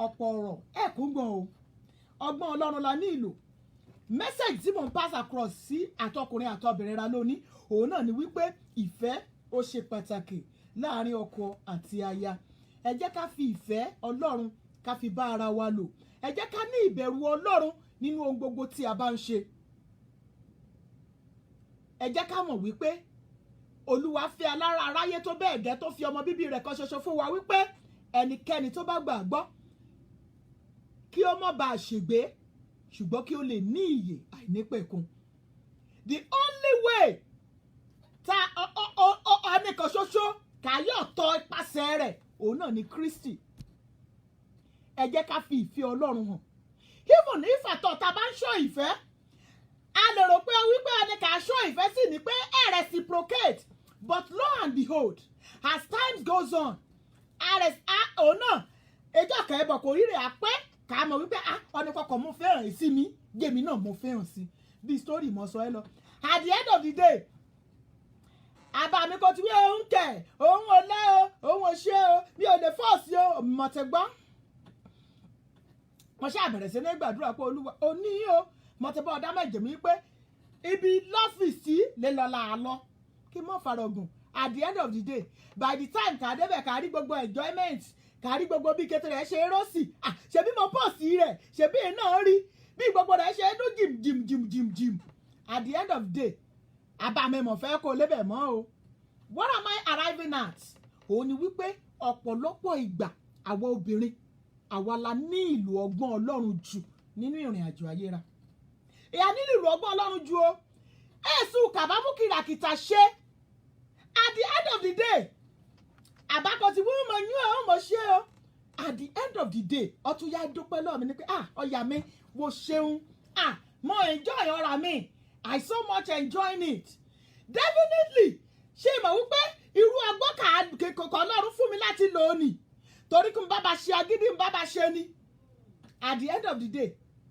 ọ̀pọ̀ ọ̀rọ̀ ẹ̀kún gbọ̀n o ọgbọ́n ọlọ́run la ní ìlò message tí mò ń pass across sí àtọkùnrin àtọbìnrin ra lónìí òun náà ni wípé ìfẹ́ ó ṣe pàtàkì láàrin ọkọ àti aya ẹ jẹ́ ká fi ìfẹ́ ọlọ́run ká fi bá ara wa lò ẹ jẹ́ ká ní ìbẹ̀rù ọlọ́run nínú ohun gbogbo tí a bá ń ṣe ẹ jẹ́ ká mọ̀ wípé olúwa fẹ́ alára aráyé tó bẹ́ẹ̀ gẹ́ tó fi ọmọ bíbí rẹ̀ kan ṣoṣo fún wa wípé ẹnikẹ́ni tó bá gbàgbọ́ kí ó má bàa ṣègbé ṣùgbọ́n kí ó lè ní ìyè àìnípẹ̀kun the only way ta ẹnìkan ṣoṣo kàyọ̀ tọ ipasẹ̀ rẹ̀ òun náà ni Kristi ẹ jẹ́ ká fi ìfẹ́ ọlọ́run hàn even if àtọ̀ ta bá ń ṣọ́ ìfẹ́ a lè rò pé wípé ẹni kà á ṣọ́ ìfẹ́ sí ni pé ẹ reciprocate but lo and behold as time goes on òun náà ẹjọ́ kẹ́ẹ̀bọ̀ kò rí rẹ̀ àpẹ́ kà á mọ̀ wípé ọ̀nì kọkàn mo fẹ́ràn sí mi jèmi náà mo fẹ́ràn sí bí story mo sọ ẹ lọ at the end of the day àbàmì kò tí wí òun kẹ̀ òun ò lẹ́ o òun ò ṣe o mi ò lè fọ́ọ̀sì o mọ̀tẹ́gbọ́n mo ṣáà bẹ̀rẹ̀ sí ní gbàdúrà pé olúwa ò ní o mọ̀tẹ́bọ́ ọ̀dá mẹ́jẹ̀ mi pé ibi lọ́fíìsì lè lọ làálọ́ kí mọ́ farọgùn at the end of the day by the time kà á débẹ̀ kà á rí gbogbo enjoyment kà á rí gbogbo bí kété rẹ̀ ṣe rọ́ọ̀sì ṣebí mo pọ̀sì rẹ̀ ṣebí náà rí bí gbogbo rẹ̀ ṣe dún jìm at the end of the day àbàmẹ́mọ̀ fẹ́ kó lébẹ̀ mọ́ o what am I arriving at òun ni wípé ọ̀pọ̀lọpọ̀ ìgbà àwọn obìnrin àwa la ní ìlò ọgbọ́n ọlọ́run jù nínú ìrìn àjò ayéra ìyá nílò ìlò ọgbọ́n ọlọ́run jù o èsù kàbámú kìràkìtà ṣe at the end of the day àbákọ tí wọ́n mọ̀ yún ẹ̀ ó mọ̀ ṣe o at the end of the day ọtún yá dúpẹ́ lọ́ọ̀ mi ni pé ọ̀yà mi wo ṣeun mo enjoy ọ̀rà mi I so much enjoying it definitely ṣé ìmọ̀ wípé irú ọgbọ́n kọ̀ọ̀kan ọlọ́run fún mi láti lò ó nì torí kí n bá ba ṣe agídí n bá ba ṣe ni at the end of the day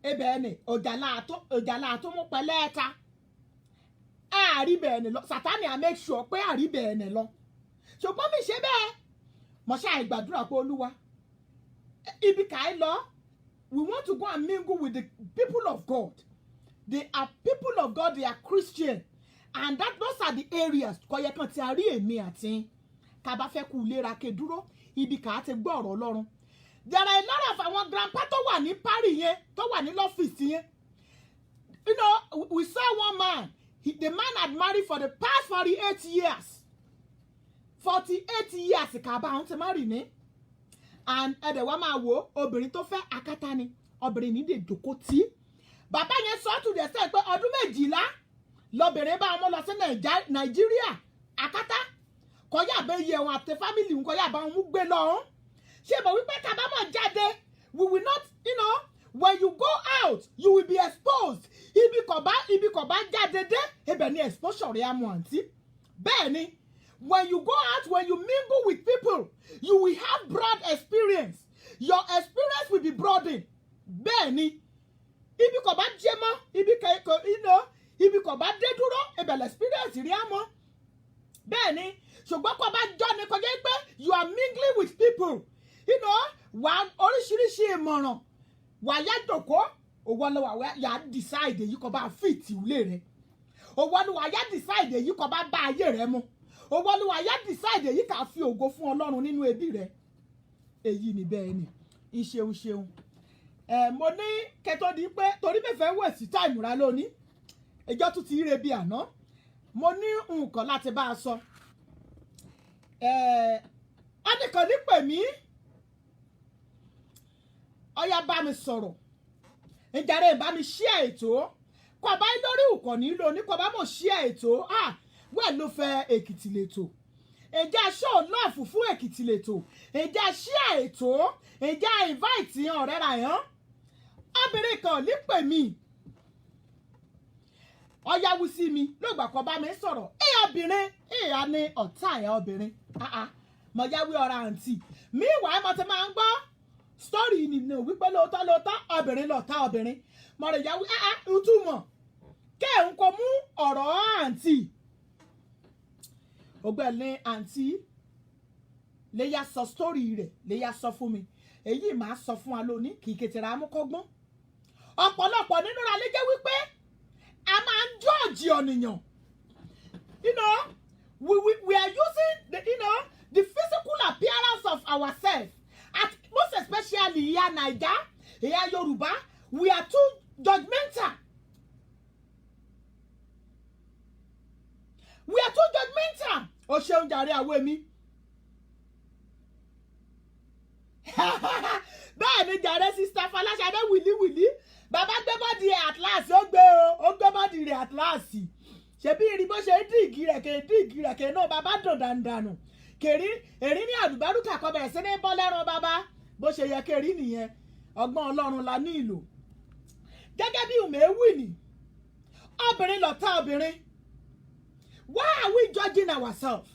ebe ẹni òjàlá àtúmú pẹ̀lẹ́ ẹ̀ka àárí bẹ́ẹ̀ ni lọ Sátánì á make sure pé àárí bẹ́ẹ̀ ni lọ ṣùgbọ́n mi ṣe bẹ́ẹ̀ mo ṣáà gbàdúrà pé olúwa ibi kàí lọ we want to go and mingle with the people of God they are people of God they are Christian and those are the areas kọyẹ kan tí a rí èmi àti ká bá fẹ́ kú lera ké dúró ibi kà á ti gbọ́ ọ̀rọ̀ ọlọ́run there are a lot of àwọn grandpa tó wà ní Paris yẹn tó wà ní lọ́fíìsì yẹn you know we saw one man the man had married for the past 48 years 48 years kàbá àwọn ti marry ní and ẹ̀dẹ̀ wá máa wo obìnrin tó fẹ́ akátá ni obìnrin ní lè jókòó tí bàbá yẹn sọ to the side pé ọdún 12 lọ́bìnrin bá ọmọ lọ sí Nàìjíríà akátá kọjá bẹ yẹ wọn àti family wọn kọjá bá wọn mú gbé lọ́hún ṣé mo wípé kábàámọ̀ jáde we will not you know when you go out you will be exposed ibi kò bá jáde dé ibẹ̀ ni exposure rẹ̀ amú àǹtí bẹ́ẹ̀ ni when you go out when you mingle with people you will have broad experience your experience will be broadened bẹ́ẹ̀ ni ibi kò bá jẹ mọ́ ibi kò bá dé dúró ibẹ̀ experience rí àmọ́ bẹ́ẹ̀ ni ṣùgbọ́n kò bá jọ ni kò jẹ́ pé you are mingling with people you know wà oríṣiríṣi ìmọ̀ràn wà yá jòkó òwò ni wà yá decide èyí kò bá fit ìwúlé rẹ òwò ni wà yá decide èyí kò bá bá ayé rẹ mu òwò ni wà yá decide èyí kà fi ògo fún Ọlọ́run nínú ẹbí rẹ èyí ni bẹ́ẹ̀ ni ìṣeun mo ní kẹtọ́ di pé torí mẹ́fẹ̀ẹ́ wẹ̀ sí táìmù ra lónìí ẹjọ́ tún ti ire bí àná mo ní nǹkan láti bá a sọ ẹnìkan ní pè mí ọyá bá mi sọ̀rọ̀ ìjàre bá mi ṣíà ètò kò bá lórí ìkọ̀ nílò ní kò bá mọ̀ ṣíà ètò wẹ́ẹ̀ ló fẹ́ Èkìtì lẹ́tọ̀ ìjà aṣọ lọ́ọ̀fù fún Èkìtì lẹ́tọ̀ ìjà ṣíà ètò ìjà invite ọ̀rẹ́ ra yẹn obìnrin kan ní pè mí ọyá wú sí mi lóògbà kan bá mi sọ̀rọ̀ obìnrin ìyá ní ọ̀tá ẹ̀yà obìnrin mọ̀jáwé ọ̀rá àǹtí mi ìwà ẹ̀ mọ̀ ti máa ń gbọ́ story nìyẹn wípé lóòótọ́ obìnrin lọ̀tá obìnrin mọ̀rẹ̀ ìyáwó ìtumọ̀ kẹ́ ẹ̀ ń kọ mú ọ̀rọ̀ àǹtí ògbẹ́ni àǹtí lè yá sọ story rẹ̀ lè yá sọ fún mi èyí máa sọ fún wa lónìí kì í kẹtẹrẹ amúkọ́gbọ́n ọ̀pọ̀lọpọ̀ nínú ra lè jẹ́ wípé a máa ń jọ́ọ̀jì ọ̀nìyàn we are using the physical appearance of ourselves most especially here Naija here Yoruba we are too judgmental. We are too judgmental. O ṣeun jàre àwọn èmi. Bẹ́ẹ̀ ni jàre Sister Fọláṣadé wìlíwìlí. Bàbá gbé bọ́dì rẹ̀ at last ó gbé bọ́dì rẹ̀ at last. Ṣebí irin bó ṣe díìgì rẹ̀ kè náà bàbá dùn dànù. Kèrí èrí ní àdùbárùkà kan bẹ̀rẹ̀ sí ní bọ́ lẹ́ran bàbá. Bó ṣe yẹ kèrí nìyẹn. Ọgbọ́n Ọlọ́run la ní ìlò. Gẹ́gẹ́ bí Umewi ni. Obìnrin lọ̀tá obìnrin. Why are we judging ourselves?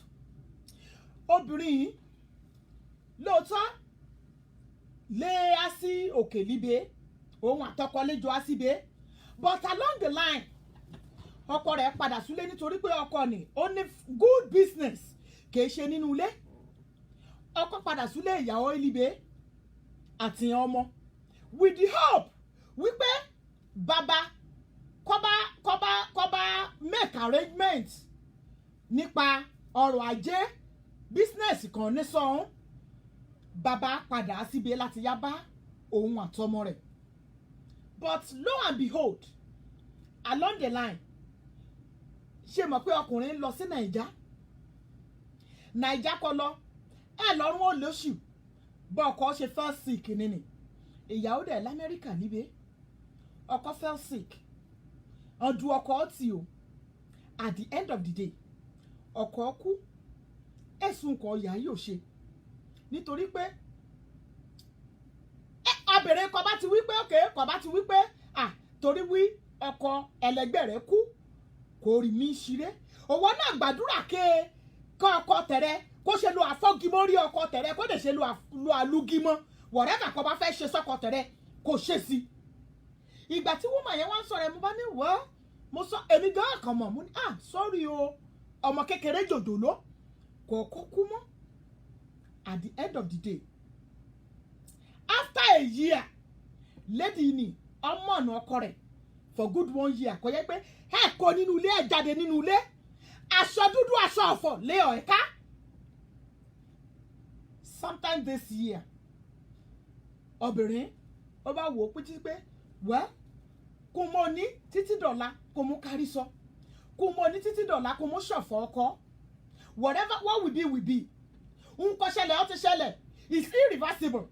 Obìnrin lóòótọ́ lé á sí òkè líbe òun àtọkọ léjọ á síbe but along the line ọkọ rẹ̀ padà súlé nítorí pé ọkọ ni ó ní good business kì í ṣe nínú ilé ọkọ padà súlé ìyàwó líbe àti ọmọ with the hope wípé bàbá kọ́bá make arrangements nípa ọrọ̀ ajé business kan ní sọ́hún bàbá padà síbi láti yá bá òun àtọmọ rẹ̀ but lo and behold along the line ṣe mọ̀ pé ọkùnrin lọ sí Naija kọ́ lọ lọ́rùn ó lóṣù bọ́ ọkọ ṣe fell sick nínú ìyàwó dẹ̀ l'Amẹ́ríkà níbẹ̀ ọkọ fell sick ọdún ọkọ tí o at the end of the day ọkọ kú ẹ̀sùn kan ìyá yóò ṣe nítorí pé obìnrin kan bá ti wí pé kan bá ti wí pé torí wí ọkọ ẹlẹgbẹ́ rẹ̀ kú kò rí mi ṣeré òwò náà gbàdúrà kọ́ ọkọ tẹ̀rẹ̀ kó ṣe lo àfọ́gímọ́ rí ọkọ tẹ̀rẹ̀ kó dẹ̀ ṣe lo àlùgímọ́ wọ̀rẹ́kà kan bá fẹ́ ṣe sọ́kọ tẹ̀rẹ̀ kò ṣe sí ìgbà tí wọ́n mọ̀ yẹn wá ń sọ̀rọ̀ ẹ̀ mo bá ní wọ́ mo sọ èmi gan kan mọ̀ mo ní sorry o ọmọ kékeré jòjòló kò kú mọ́ at the end of the day after a year lady ni ọmọ ọ̀nà ọkọ rẹ̀ for good 1 year kò yẹ pé ẹ kó nínú ilé ẹ jáde nínú ilé aṣọ dúdú aṣọ ọ̀fọ̀ lé ọ̀ ẹ̀ka sometime this year obìnrin ó bá wò ó pé títí pé wẹ́ kò mọ ní títí dọ̀la kò mú kárí sọ kò mọ ní títí dọ̀la kò mú ṣọ̀fọ̀ ọkọ whatever what will be nǹkan ṣẹlẹ̀ ó ti ṣẹlẹ̀ it's irreversible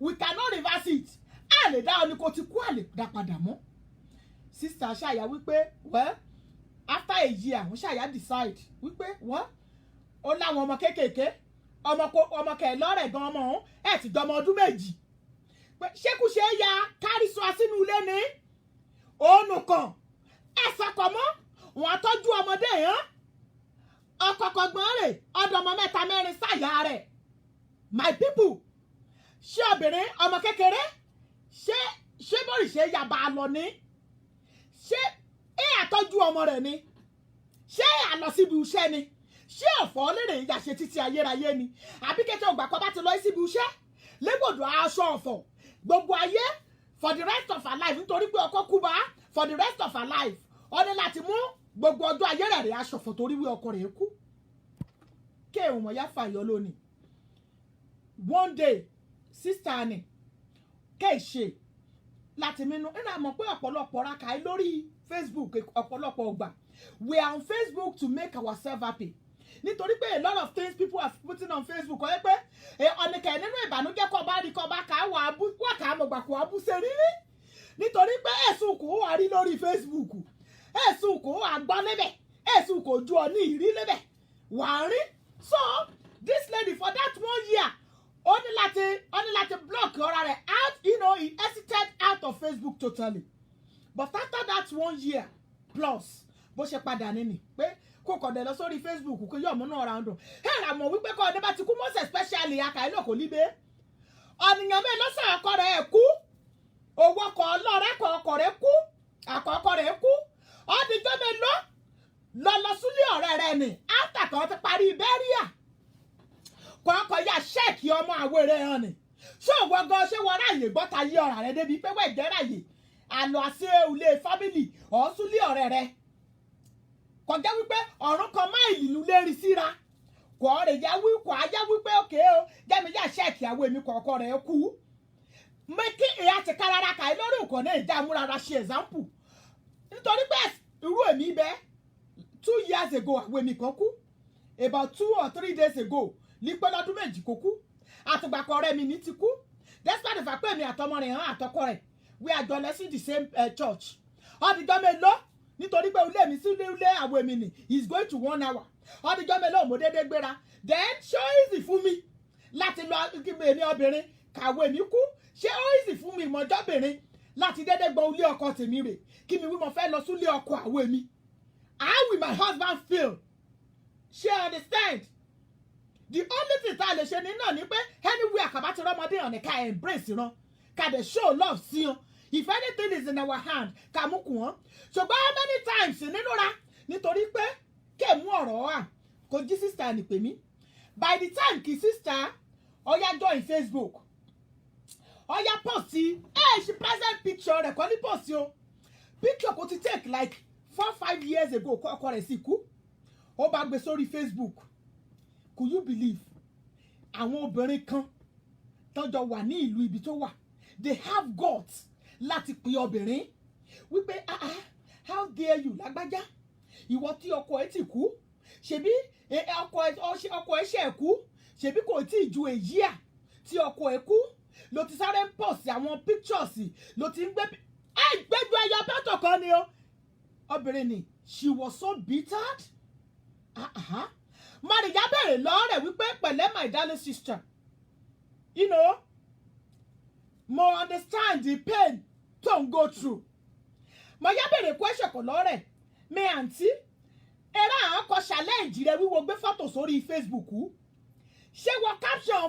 we cannot reverse it a lè dá ọ ní kò ti kú a lè dá padà mọ́ sister ṣàyà wípé well after a year wọ́n ṣàyà decide wípé wọ́n ó láwọn ọmọ kéékèèké ọmọ kẹ̀ lọ́rẹ̀ gan ọmọ ọ̀hún ẹ̀ ti dọmọ ọdún méjì pé ṣékùṣe ya kárí sọ sínú ilé ní òun kan ẹ̀ sọkọ̀ mọ́ wọn àtọ́jú ọmọdé yẹn ọkọ̀ọ̀kọ̀ gbọ́n rẹ̀ ọdọ ọmọ mẹ́ta mẹ́rin sáyà rẹ̀ my people ṣé obìnrin ọmọ kékeré ṣé bórí ṣe yaba lọ ní ṣé àtọ́jú ọmọ rẹ̀ ni ṣé àlọ síbi iṣẹ́ ni ṣé ọ̀fọ̀ lérè ìyá ṣe títí ayérayé ni àbí kété ògbà kan bá ti lọ síbi iṣẹ́ lẹ́gbọ̀dọ̀ aṣọ ọ̀fọ̀ gbogbo ayé for the rest of her life nítorí pé ọkọ kú bá for the rest of her life ó ní láti mú gbogbo ọjọ́ ayé rẹ̀ aṣọ ọ̀fọ̀ torí wí ọkọ rẹ̀ kú kéwọn mọ̀ yá fàyọ lónìí one day sister ni kéèṣe láti mínú nínú àmọ́ pé ọ̀pọ̀lọpọ̀ ra kàí lórí Facebook ọ̀pọ̀lọpọ̀ ọgbà we are on Facebook to make ourselves happy nítorí pé a lot of things people are putting on Facebook ọ̀yẹ́ pé ọ̀nìkẹ́ nínú ìbànújẹ́ kọ́ bá rí kọ́ bá kà á wà kà á mọ̀gbà kó abú ṣe rírí nítorí pé ẹ̀sùn kò wà rí lórí Facebook ẹ̀sùn kò wà gbọ́ níbẹ̀ ẹ̀sùn kò ju ọ ní ìrí níbẹ̀ wà á rí so this lady for that 1 year ó ní láti block ọ̀rá rẹ̀ out he exited out of Facebook totally but after that 1 year plus bó ṣe padà nínú pé kò kọ̀dẹ̀ lọ sórí Facebook kò yọ̀ mú náà round ẹ̀ rà mọ̀ wípé kọ́ ọ̀dẹ́ bá ti kú most especially àkàìlò kò líbe ọ̀nìyàn mi ló sọ ọkọ rẹ̀ kú owó kọ ọlọ́rẹ́ kọ ọkọ rẹ̀ kú àkọ́kọ́ rẹ̀ kú ọ̀dìjọ́ mi lọ súlé ọ̀rẹ́ rẹ̀ ni after kan ti parí bẹ́ríà kọ́kọ́ ya ṣẹ́ẹ̀kì ọmọ àwẹ̀rẹ̀ hàn ni ṣé òwò gan ṣé wọ́n ráàyè gbọ́ta yí ọ̀rà rẹ débi pé wọ́n ẹ̀jẹ̀ ráàyè àlọ́ àṣẹ ilé fámìlì ọ̀ọ́súlé ọ̀rẹ́ rẹ kọjá wípé ọ̀run kan máìlì ló lérí síra kò rè já wí kò á já wípé òkè o jẹ́mi yá ṣẹ́ẹ̀kì àwọn èmi kọ̀ọ̀kan rẹ̀ kú mẹ́kí ìyá ti kárára kà í lórí nǹkan náà ìjà múrara ṣe example nítorí pé irú èmi bẹ́ẹ̀ 2 years ago àwọn èmi kan kú about 2 or 3 days ago ní pé lọ́dún méjì kò kú àtùgbàkọ̀ ọ̀rẹ́ mi ní ti kú despite the fact pé mi àtọmọ rẹ̀ hàn àtọkọ rẹ̀ we are joining the same church ọdìjọ́ mélòó nítorí pé ilé mi sí ilé àwọn èmi nì is going to 1 hour ọdìjọ́ mélòó mo dédé gbéra then ṣé ó easy fún mi láti lọ èmi obìnrin kàwé mi kú ṣé ó easy fún mi ìmọ̀jọ́bìnrin láti dédé gbọ́ ilé ọkọ tèmi rè kí mi wí mo fẹ́ lọ sí ilé ọkọ àwọn èmi how will my husband feel ṣé understand the only thing tá a lè ṣe ní náà ni pé anywhere àkàbá ti rọ́mọdé hàn ní ká embrace ran ká dẹ̀ show love sí wọn if anything is in our hand ká mú kù wọ́n ṣùgbọ́n how many times nínú ra nítorí pé kéèmú ọ̀rọ̀ wà kò jí sísá ní pè mí by the time kì sísá ọ̀yá join Facebook ọ̀yá post she present picture rẹ̀ kọ́ ní post o picture kò ti take like 4-5 years ago kọ́ ọkọ rẹ̀ sì kú ó bá gbé sórí Facebook could you believe àwọn obìnrin kan tọ́jọ́ wà ní ìlú ibi tó wà they have guts láti pe obìnrin wípé how dare you lágbájá ìwọ tí ọkọ ẹ ti kú ṣebí ọkọ ẹ ṣe kú ṣebí kò tí ì ju èyí à tí ọkọ ẹ kú ló ti sáré ń pọ̀ sí àwọn pictures ló ti ń gbẹ́jú ẹyọ pẹ́tọ̀ kan ni o obìnrin ni she was so bittered Màríyá bẹ̀rẹ̀ lọ́rẹ̀ wípé pẹ̀lẹ́ my darling sister you know mo understand the pain tó ń go through Màríyá bẹ̀rẹ̀ question kan lọ́rẹ̀ mi àǹtí ẹ̀rọ àwọn kan challenge rẹ wíwo gbé fọ́tò sórí Facebook ṣé wọ́n caption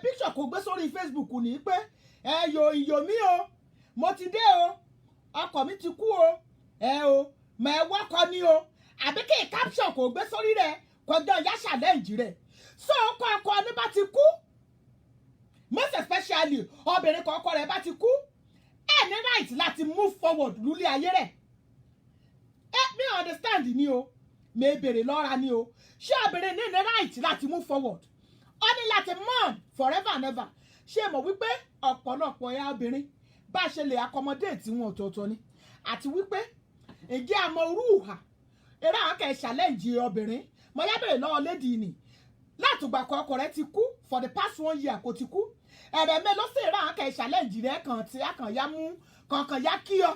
picture kò gbé sórí Facebook ní pé ìyò mi o mo ti dé o ọkọ mi ti kú o mà ẹ wọ́kọ ni o àbí kí caption kò gbé sórí rẹ kọjá ìyá challenge rẹ so ọkọ ní bá ti kú most especially obìnrin kan ọkọ rẹ bá ti kú ẹ ní right láti move forward lulẹ̀ ayé rẹ̀ mi understand ni o mi bèrè lọ́ra ni o ṣé obìnrin ní right láti move forward ó ní láti mourn forever and ever ṣé mọ̀ wípé ọ̀pọ̀lọpọ̀ ẹ̀yà obìnrin bá ṣe lè accommodate wọn ọ̀tọ̀ọ̀tọ̀ ni àti wípé èjì àmọ́ orú ìhà eré àwọn kẹ̀ challenge obìnrin mo yá bèrè lọ́wọ́ lady ni látùgbà kan ọkọ rẹ ti kú for the past 1 year kò ti kú ẹ̀rẹ̀ mi ló sì eré àwọn kẹ̀ challenge rẹ kàn tí a kàn yá mú kankan yá kí ọ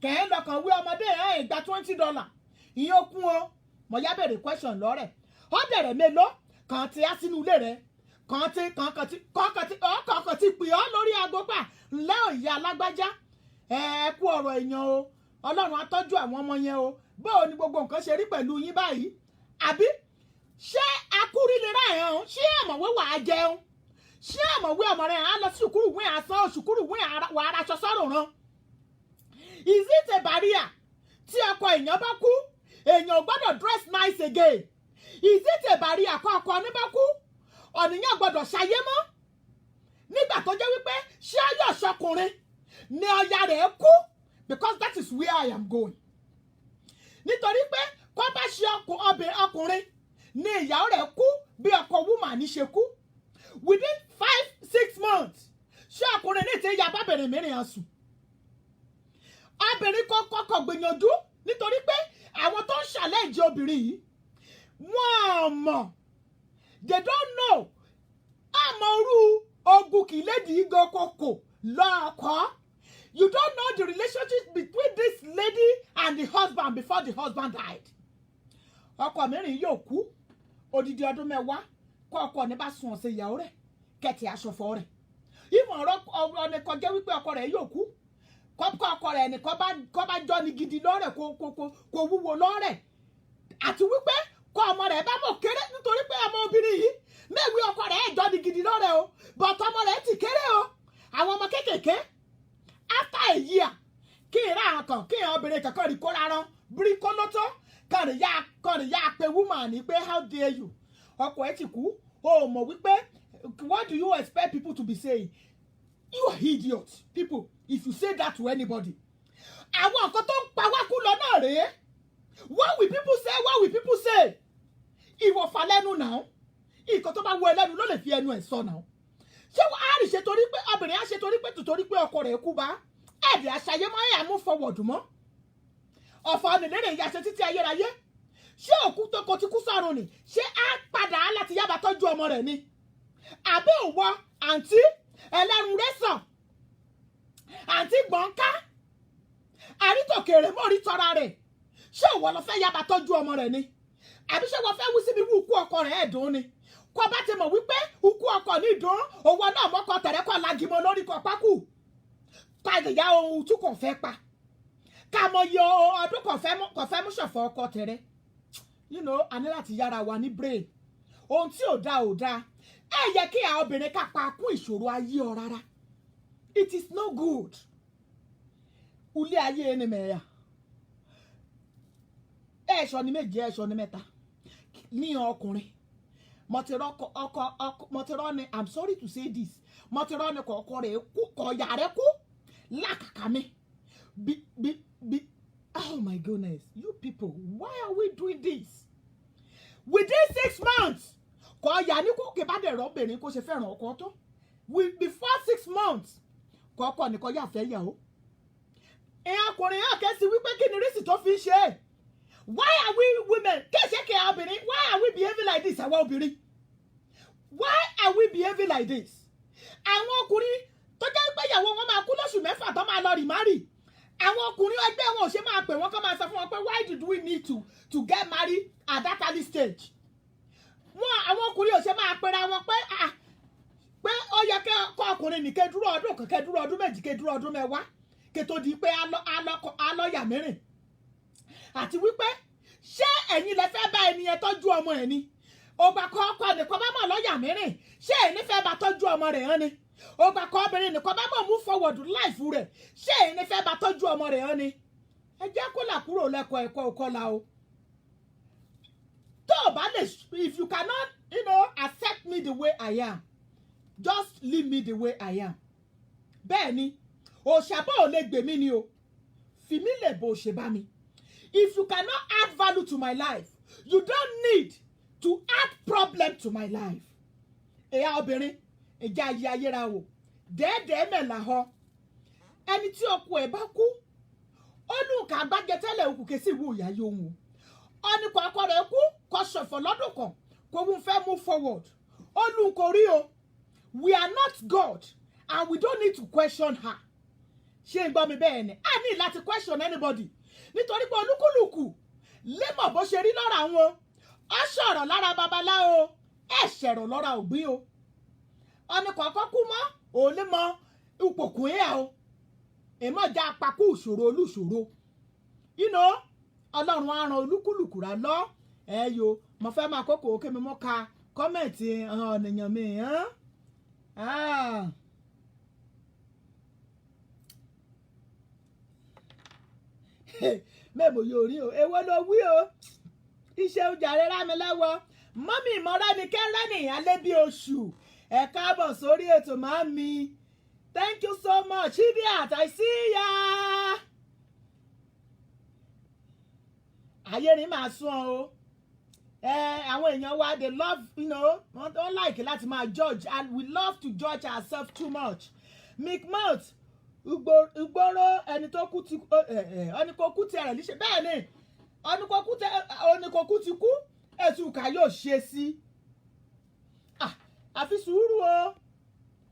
kẹ́hìn lọ́kàn wí ọmọdé ìgbà $20 ìyẹn okun o mo yá bèrè question lọ́rẹ̀ ó dẹ̀rẹ̀ mélòó kàn tí a sínú ilé rẹ kàn tí pè ọ́ lórí aago gbà ńlẹ́ òye alágbájá ẹ kú ọ̀rọ̀ èèyàn o ọlọ́run á tọ́jú àwọn ọmọ yẹn o báwo ni gbogbo nǹkan ṣe rí pẹ̀lú yín báyìí àbí ṣé akúrílera ẹ̀hún ṣé àmọ̀wé wà á jẹun ṣé àmọ̀wé ọmọ rẹ̀ á lọ sí ṣùkúrù wín àsán ṣùkúrù wín wà á raṣọ sọ́rùn rán is it a barrier tí ọkọ èèyàn bá kú èèyàn ò gbọ́dọ̀ dress nice again is it a barrier kọ́ ọkọ ní bá kú ọ̀nìyàn gbọ́dọ̀ ṣayé mọ́ nígbà tó jẹ́ wípé ṣé ayọ̀ ṣọkùnrin ni ọya rẹ̀ kú because that is where I am going nítorí pé kó bá ṣe ọkùnrin ni ìyàwó rẹ̀ kú bí ọkọ woman ní ṣe kú within 5-6 months ṣé ọkùnrin ní ti ya bábẹ̀rẹ̀ mìíràn sùn obìnrin kọ́kọ́ gbìyànjú nítorí pé àwọn tó ń challenge obìnrin yìí wọ́n mọ̀ they don't know àmọ́ orú ogun kì í lédi igan kòkò lọ́ọ̀kọ́ you don't know the relationship between this lady and the husband before the husband died ọkọ mìíràn yóò kú odidi ọdún mẹ́wàá kọ́ ọkọ ní bá sun ọ̀sẹ̀ ìyàwó rẹ̀ kẹ̀tì aṣọ̀fọ̀ rẹ̀ ìmọ̀ ọ̀rọ̀ nìkan jẹ́ wípé ọkọ rẹ̀ yóò kú kọ́kọ́ ọkọ rẹ̀ nìkan kọ́ bá jọ ní gidi lọ́rẹ̀ kò wúwo lọ́rẹ̀ àti wípé kọ́ ọmọ rẹ̀ bá mọ̀ kéré nítorí pé ọmọ obìnrin yìí mẹ́wìí ọkọ rẹ̀ jọ ní gidi lọ́rẹ̀ o bọ̀tọ̀ ọmọ rẹ̀ ti kéré o àwọn ọmọ kéékèèké after a year kí ìrà àwọn kan kí ìhàn obìnrin kankan rí kó rárán bí kó lótó kàn rí yá pé woman ní pé how dare you ọkọ ẹ ti kú o mọ̀ wípé What do you expect people to be saying? You are idiots, people, if you say that to anybody. Àwọn nǹkan tó ń pa wá kú lọ náà rèé. What will people say? What will people say? Ìwọ̀fà lẹ́nu náà. Nǹkan tó bá wọ ẹlẹ́nu ló lè fi ẹnu ẹ̀ sọ náà. Ṣé wọ́n á rí ṣe torí pé obìnrin á ṣe torí pé ọkọ rẹ̀ kú bá? Ẹ̀dì àṣàyé máa ń yà mú forward mọ́. Ọ̀fọ̀ ọ̀nìlérè ìyá ṣe títí ayérayé. Ṣé òkú tó kò ti kú sọ́run ni? Ṣé á padà á láti yábà tọ́jú ọmọ rẹ̀ ni? Àbí òwò àǹtí ẹlẹ́run rẹ̀ sàn? Àǹtí gbọ̀ǹká? Àrítòkèrè mọ́rí tọ́ra rẹ̀. Ṣé òwò lọ fẹ́ yábà tọ́jú ọmọ rẹ̀ ni? Àbí ṣé wọ́n fẹ́ wí síbi wú ikú ọkọ rẹ̀ ẹ̀dùn ni? Kó bá ti mọ̀ wípé ikú ọkọ ní ìdùn, òwò náà mọ́kọ tẹ̀rẹ́ kọ́ lagimọ lórí kọ pákú. Tàyà ohun tí kò fẹ́ pa. Ká mọ iye ọdún kò fẹ́ mú ṣọ̀fọ̀ ọkọ tẹ̀rẹ́. You know, a ní láti yára wa ní brain. Ohun tí ò dáa ò dáa. Ẹ yẹ kí àwọn obìnrin ká pa kún ìṣòro ayé ọ rárá. It is no good. Ulé ayé ẹni mẹ́ya. Ẹ̀ṣọ́ ni méje, ẹ̀ṣọ́ ni mẹ́ta. Ní ọkùnrin. Mọ̀tìrọ́ ni, I'm sorry to say this. Mọ̀tìrọ́ ni kọ̀ọ̀kọ̀ rẹ̀ kú, kọ̀ọ̀yà rẹ̀ kú. Lákàkà mi. Oh my goodness. You people, why are we doing this? Within 6 months. Kọ̀ọ̀yà ní kò kè bá dẹ̀ rọ́bìnrin kó ṣe fẹ́ràn ọkọ tó. Before 6 months. Kọ̀ọ̀kọ̀ nìkan yà fẹ́ yà ó. Ọkùnrin yà kẹ́sì wípé kí ni rísì tó fi ń ṣe? Why are we women? Why are we behaving like this? Àwọn obìnrin. Why are we behaving like this? Àwọn ọkùnrin tó jẹ́ pé ìyàwó wọn máa kú lóṣù mẹ́fà tó máa lọ remarry. Àwọn ọkùnrin ẹgbẹ́ wọn ò ṣe máa pè wọ́n kó máa sọ fún wọn pé why did we need to get married at that early stage? Àwọn ọkùnrin ò ṣe máa pera wọn pé ó yẹ kọ́ ọkùnrin ní kẹ́dúró ọdún kan kẹ́dúró ọdún méjì kẹ́dúró ọdún mẹ́wàá kẹ́tó di pé alọ́yà mẹ́rin. Àti wípé ṣé ẹ̀yin lẹ fẹ́ bá ẹni yẹn tọ́jú ọmọ ẹ̀ ni? Ògbà kọ́ ọkọ nìkan bá mọ̀ lọ́yà mẹ́rin. Ṣé ẹni fẹ́ bá tọ́jú ọmọ rẹ̀ hàn ni? Ògbà kọ́ obìnrin nìkan bá mọ̀ move forward life rẹ̀. Ṣé ẹni fẹ́ bá tọ́jú ọmọ rẹ̀ hàn ni? Ẹ jẹ́ kó là kúrò lẹ́kọ̀ọ́ ẹ̀kọ́ òkọ́lá o. Tó o bá lè, if you cannot, accept me the way I am, just leave me the way I am. Bẹ́ẹ̀ni, òṣàbọ̀ ò lè gbè mí ni o. Fi mí lè bó ṣe bá mi. If you cannot add value to my life, you don't need to add problem to my life. Ẹ̀yà obìnrin, ẹ̀jẹ̀ ayé ayéra wò. Dẹ́ẹ̀dẹ́ẹ́ mẹ́la họ. Ẹni tí ọkọ ẹ̀ bá kú, ó lù ká gbájẹ tẹ́lẹ̀ òkú kèsì ìwú ìyá yóò wù. Ọni kọ ọkọ rẹ̀ kú, kọ ṣọ̀fọ̀ lọ́dún kan, kò wọ́n fẹ́ move forward. Ó lù kò rí o. We are not God and we don't need to question her. Ṣé ń gbọ́ mi bẹ́ẹ̀ ni? A ní láti question anybody. Nítorí pé olúkúlùkù lémọ̀ bó ṣe rí lọ́ra wọn. Ó ṣọ̀rọ̀ lára babaláwo, ẹ̀ ṣẹ̀rọ̀ lọ́ra ògbín o. Ọni kọ̀ọ̀kan kú mọ́, ò lè mọ ipòkùn ẹ̀ o. Èmọ̀ já apakú ìṣòro olúṣòro. Ọlọ́run á ran olúkúlùkù rà lọ. Yo, mo fẹ́ máa kókò òkè mi mọ́ ka kọ́mẹ̀ntì ọ̀nìyàn mi. Mẹ́bò yóò rí o, èwo ló wí o? Iṣẹ́ ojàre rá mi lọ́wọ́. Mọ́mì ìmọ̀ràn ni kẹ́rẹ́ nìyàn lé bí oṣù. Ẹ káàbọ̀ sórí ètò màámi. Thank you so much. Idiot, I see ya. Ayé ni màá sún o. Àwọn èèyàn wa, they love, wọ́n don't like láti máa judge, and we love to judge ourselves too much. Micmouth, Ugboro, ẹni tó kú ti ọni kò kú ti ẹ̀rẹ̀ líṣe. Bẹ́ẹ̀ ni, ọni kò kú ti kú, ètò ìkà yóò ṣe sí. Àfi sùúrù o.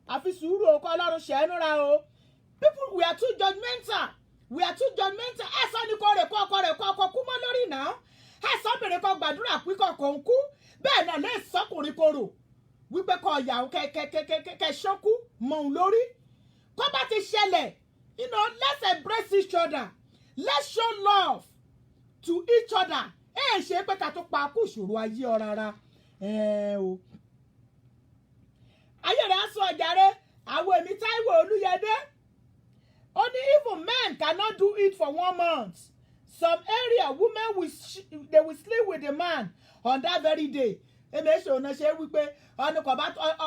Àfi sùúrù o, kọ́ Ọlọ́run ṣẹ́nu ra o. People, we are too judgmental. We are too judgmental. Ẹ sọ ní kò rè kọ́ ọkọ kú mọ́ lórí náà. Ẹ sọ bèrè kọ́ gbàdúrà pé kọ̀ọ̀kan ń kú. Bẹ́ẹ̀ náà lè sọkùnrin korò. Wípé kọ́ ìyàwó kẹ ṣọ́kú mọ́ òun lórí. Kọ́ bá ti ṣẹlẹ̀, let's embrace each other. Let's show love to each other. Ṣe pé ká tó pa kú ìṣòro ayé ọ rárá. O. Ayé rẹ̀ á sọ ọ̀jàre, àwọn èmi Táíwò Olúyẹdé. Only even men cannot do it for 1 month. Some area, women will sleep with the man on that very day. èmi èso ọ̀nà ṣe wípé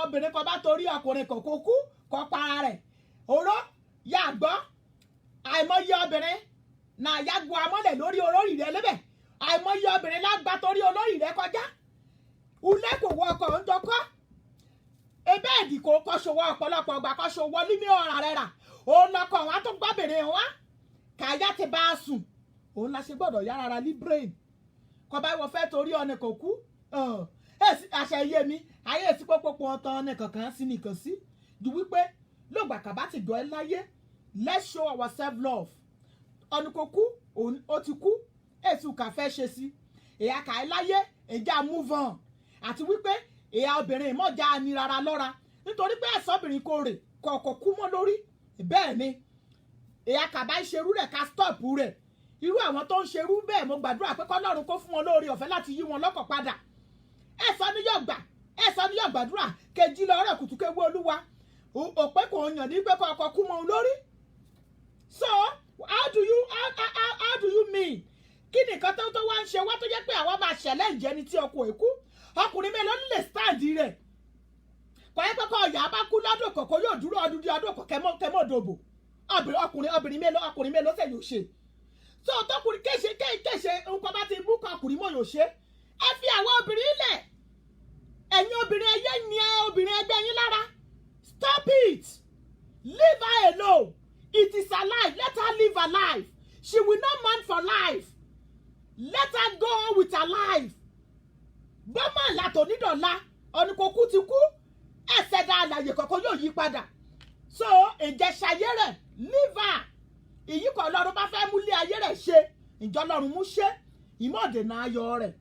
obìnrin kan bá torí ọkùnrin kan kó kú kó para rẹ̀ oró yà gbọ́ àìmọye obìnrin náà yá gbu amọ́lẹ̀ lórí olórí rẹ̀ lébẹ̀ àìmọye obìnrin lágbá torí olórí rẹ̀ kọjá ulé kò wọ ọkọ̀ ń dọkọ́ ebe ẹ̀dì kò kọ́ṣọwọ́ ọ̀pọ̀lọpọ̀ ọgbà kọ́ṣọwọ́ límí ọ̀rà rẹ̀ rà òun lọkọ̀ wọn tó gbọ́bìnrin wá kàyà ti bá a sùn òun la ṣe gbọ́dọ̀ yára ra ní brain kọba ìwọ fẹ́ torí ọ̀nà kò kú àṣẹ iye mi ayé èsì pópópó ọ̀tọ̀ ọ̀nà kankan sí nìkan sí ju wípé lóògbà kàbá ti dọ̀ ẹ́ láyé let's show our self love ọ̀nà kò kú ó ti kú èsì kà fẹ́ ṣe sí èyà kà ẹ́ láyé èjà move on àti wípé èyà obìnrin ìmọ̀já ni rárá lọ́ra nítorí pé ẹ̀sọ́ obìnrin kò rè kọ̀ọ̀kọ̀ kú mọ́ lórí bẹ́ẹ̀ ni èyà kàbá ń ṣerú rẹ̀ ká stop rẹ̀ irú àwọn tó ń ṣerú bẹ́ẹ̀ mo gbàdúrà pé kọ́lọ́run kó fún wọn lóore ọ̀fẹ́ láti yí wọn lọ́kàn padà ẹ̀sọ́ ni yóò gbàdúrà kejì lọ́rọ̀ kùtùkéwé olúwa òpé kò yàn ní pé kọ́kọ́ kú mọ́ òun lórí so how do you mean kí nìkan tó wá ń ṣe wá tó jẹ́ pé àwọn máa ṣẹlẹ̀ ìjẹni tí ọkọ èkú ọkùnrin mélòó ló lè stand rẹ̀ kọ́ ẹ́ pé kọ́ ọ̀yà bá kú lọ́dún kọ̀ọ̀kan yóò dúró ọdún di ọdún kẹ́mọ́ òdòbò ọkùnrin mélòó tẹ̀ yóò ṣe so tọkùnrin kéṣe nǹkan bá ti mú kọ ọkùnrin mọ́ yóò ṣe ẹ fi àwọn obìnrin lẹ̀ ẹ̀yin obìnrin ẹyẹ ni obìnrin ẹgbẹ́ yín lára stop it leave her alone it is her life let her live her life she will not mourn for life let her go on with her life bọ́mọ̀ àlàtò nídọ̀la ọ̀nìkòkú ti kú ẹ̀sẹ̀ dá àlàyé kọ̀ọ̀kan yóò yí padà so ìjẹsàyé rẹ̀ leave her èyí kan ọlọ́run bá fẹ́ múlé ayé rẹ̀ ṣe ìjọ ọlọ́run mú ṣe ìmọ̀ọ́dẹ̀nà ayọ̀ rẹ̀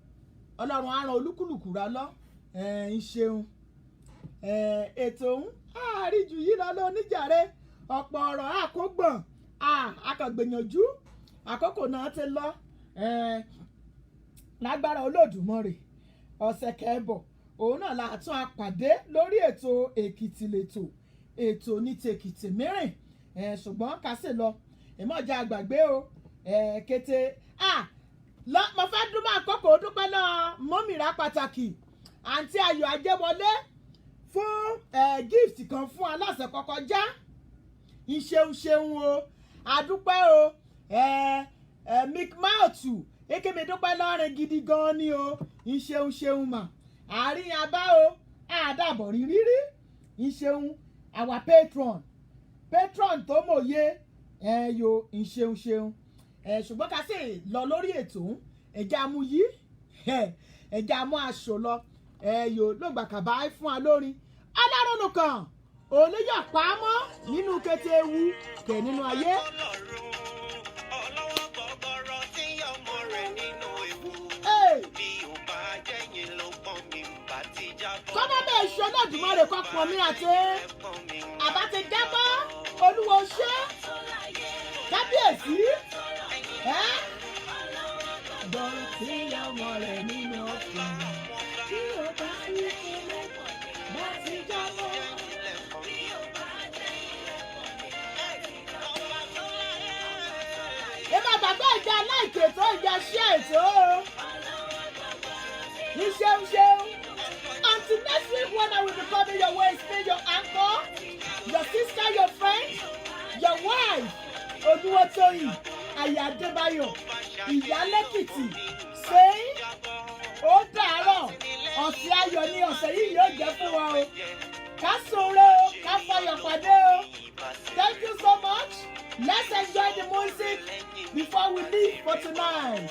ọlọ́run á ran olúkúlùkù rà lọ ń ṣeun ètò òun àríjù yìí lọ lóníjàre ọ̀pọ̀ ọ̀rọ̀ àkógbọ̀n akàgbìyànjú àkókò náà ti lọ lágbára olódùmarè ọ̀sẹ̀ kẹbọ̀ òun náà la tún apàdé lórí ètò èkìtì lètò ètò ní tèkìtì mìíràn ṣùgbọ́n kásì lọ ìmọ̀já àgbàgbé o kété mo fẹ́ dúpẹ́ àkókò dúpẹ́ náà mọ́mìrà pàtàkì àǹtí ayọ̀ ajẹ́wọlé fún gift kan fún aláṣẹ kọ́kọ́ já ìṣeun o àdúpẹ́ o mikmautu ekeme dúpẹ́ lọ́rin gidi gan ni o ìṣeun mà àárín abá o àdàbọ̀ rírí ìṣeun our patron tó mòye yo ìṣeun ṣùgbọ́n ká sì lọ lórí ètò ẹ̀já mú yí ẹ̀já mú aṣọ lọ yo lóògbà kàbá fún wa lórin alárùnù kan olóyè pamọ́ nínú kété ewu kẹ̀ nínú ayé. kọ́mọ́ bẹ́ẹ̀ ṣe Olódùmarè kọ́ pọ̀ mí àti àbá ti jábọ́ olúwo ṣe kábíyèsí gbọ́n tí ọmọ rẹ̀ nínú ọ̀sán tí ó bá rí ilé bá ti jábọ́. èmi àgbàgbọ́ ìjà láìkè tó ìjà ṣé ètò ní ṣeun. Until next week when I will be coming your way, stay your anchor, your sister, your friend, your wife, Olúwatóyìn, Aya Adébáyọ̀, Ìyá Lẹ́kìtì, saying, ó dàárọ̀, ọ̀sẹ̀ ayọ̀ ni ọ̀sẹ̀ yìí yóò jẹ́ fún wa o. Ká sọ̀rọ̀ o, ká fayọ̀ pàdé o. Thank you so much. Let's enjoy the music before we leave for tonight.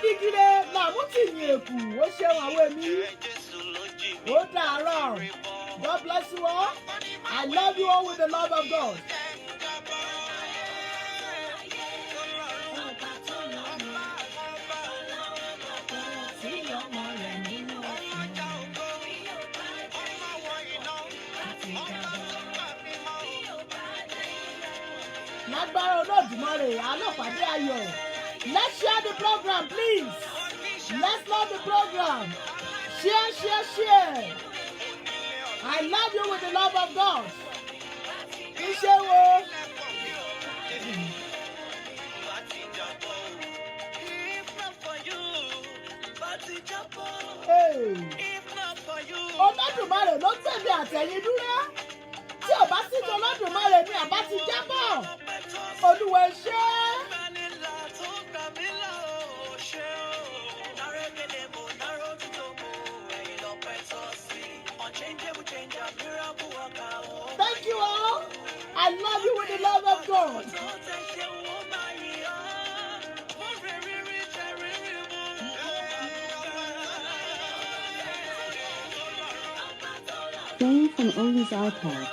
Ìgìrè làmútì ní èkù ó ṣeun àwọn èmi ó dàárọ̀. God bless you all. I love you all with the love of God. Lágbára Olódùmarè alọ́pàdé ayọ̀. Let's share the program, please. Let's love the program. Share. I love you with the love of God. Iṣẹ́ wo. àtẹ̀yìn dúró tí ò bá sí tó Olódùmarè ni àbá ti jábọ̀ Olúwa ẹ ṣé. Thank you all. I love you with the love of God. Playing from Oli's iPad.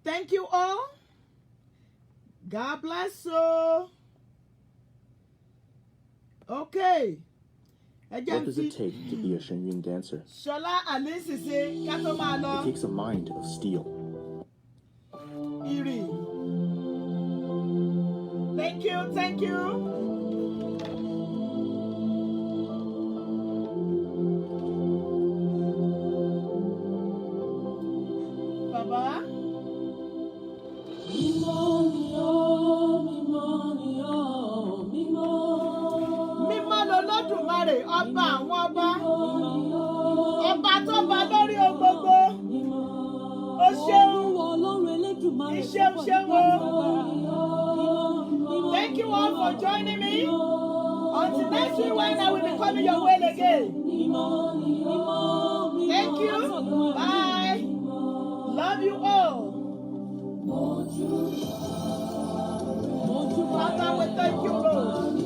Thank you all. God bless you. Okay. What does it take to be a Shenyang dancer? Shola Alisisi Katomalo. It takes a mind of steel. Iri. Thank you, thank you. Baba. Mímọ́ lolódùmarè ọba àwọn ọba ọba tó bá lórí ohun gbogbo ó ṣeun ìṣeun ṣeun o. Thank you all for joining me. Until next week when I will be coming your way again. Thank you. Bye. Love you all. Father, we thank you, Lord.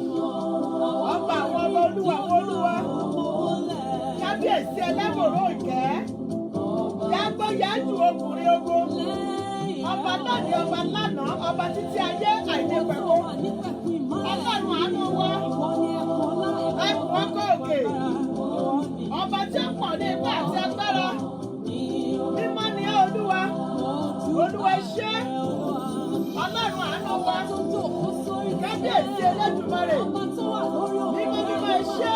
Ọba àwọn ọba olúwa olúwa. Kábíyèsí ẹlẹ́mọ̀rọ̀ òkè. Yàgbọ́ yájú ọkùnrin ogun. Ọba náà ni ọba lánàá, ọba títí ayé àìnípẹ̀kọ́. Ọlọ́run àánú wa. Ẹkùn ọkọ̀ òkè. Ọba tí ó pọ̀ ní ipá àti agbára. Mímọ́ ni olúwa. Olúwa ṣé. Ọlọ́run àánú wa. Kábíyèsí Elédùmarè. Mímọ́ mímọ́ ṣé.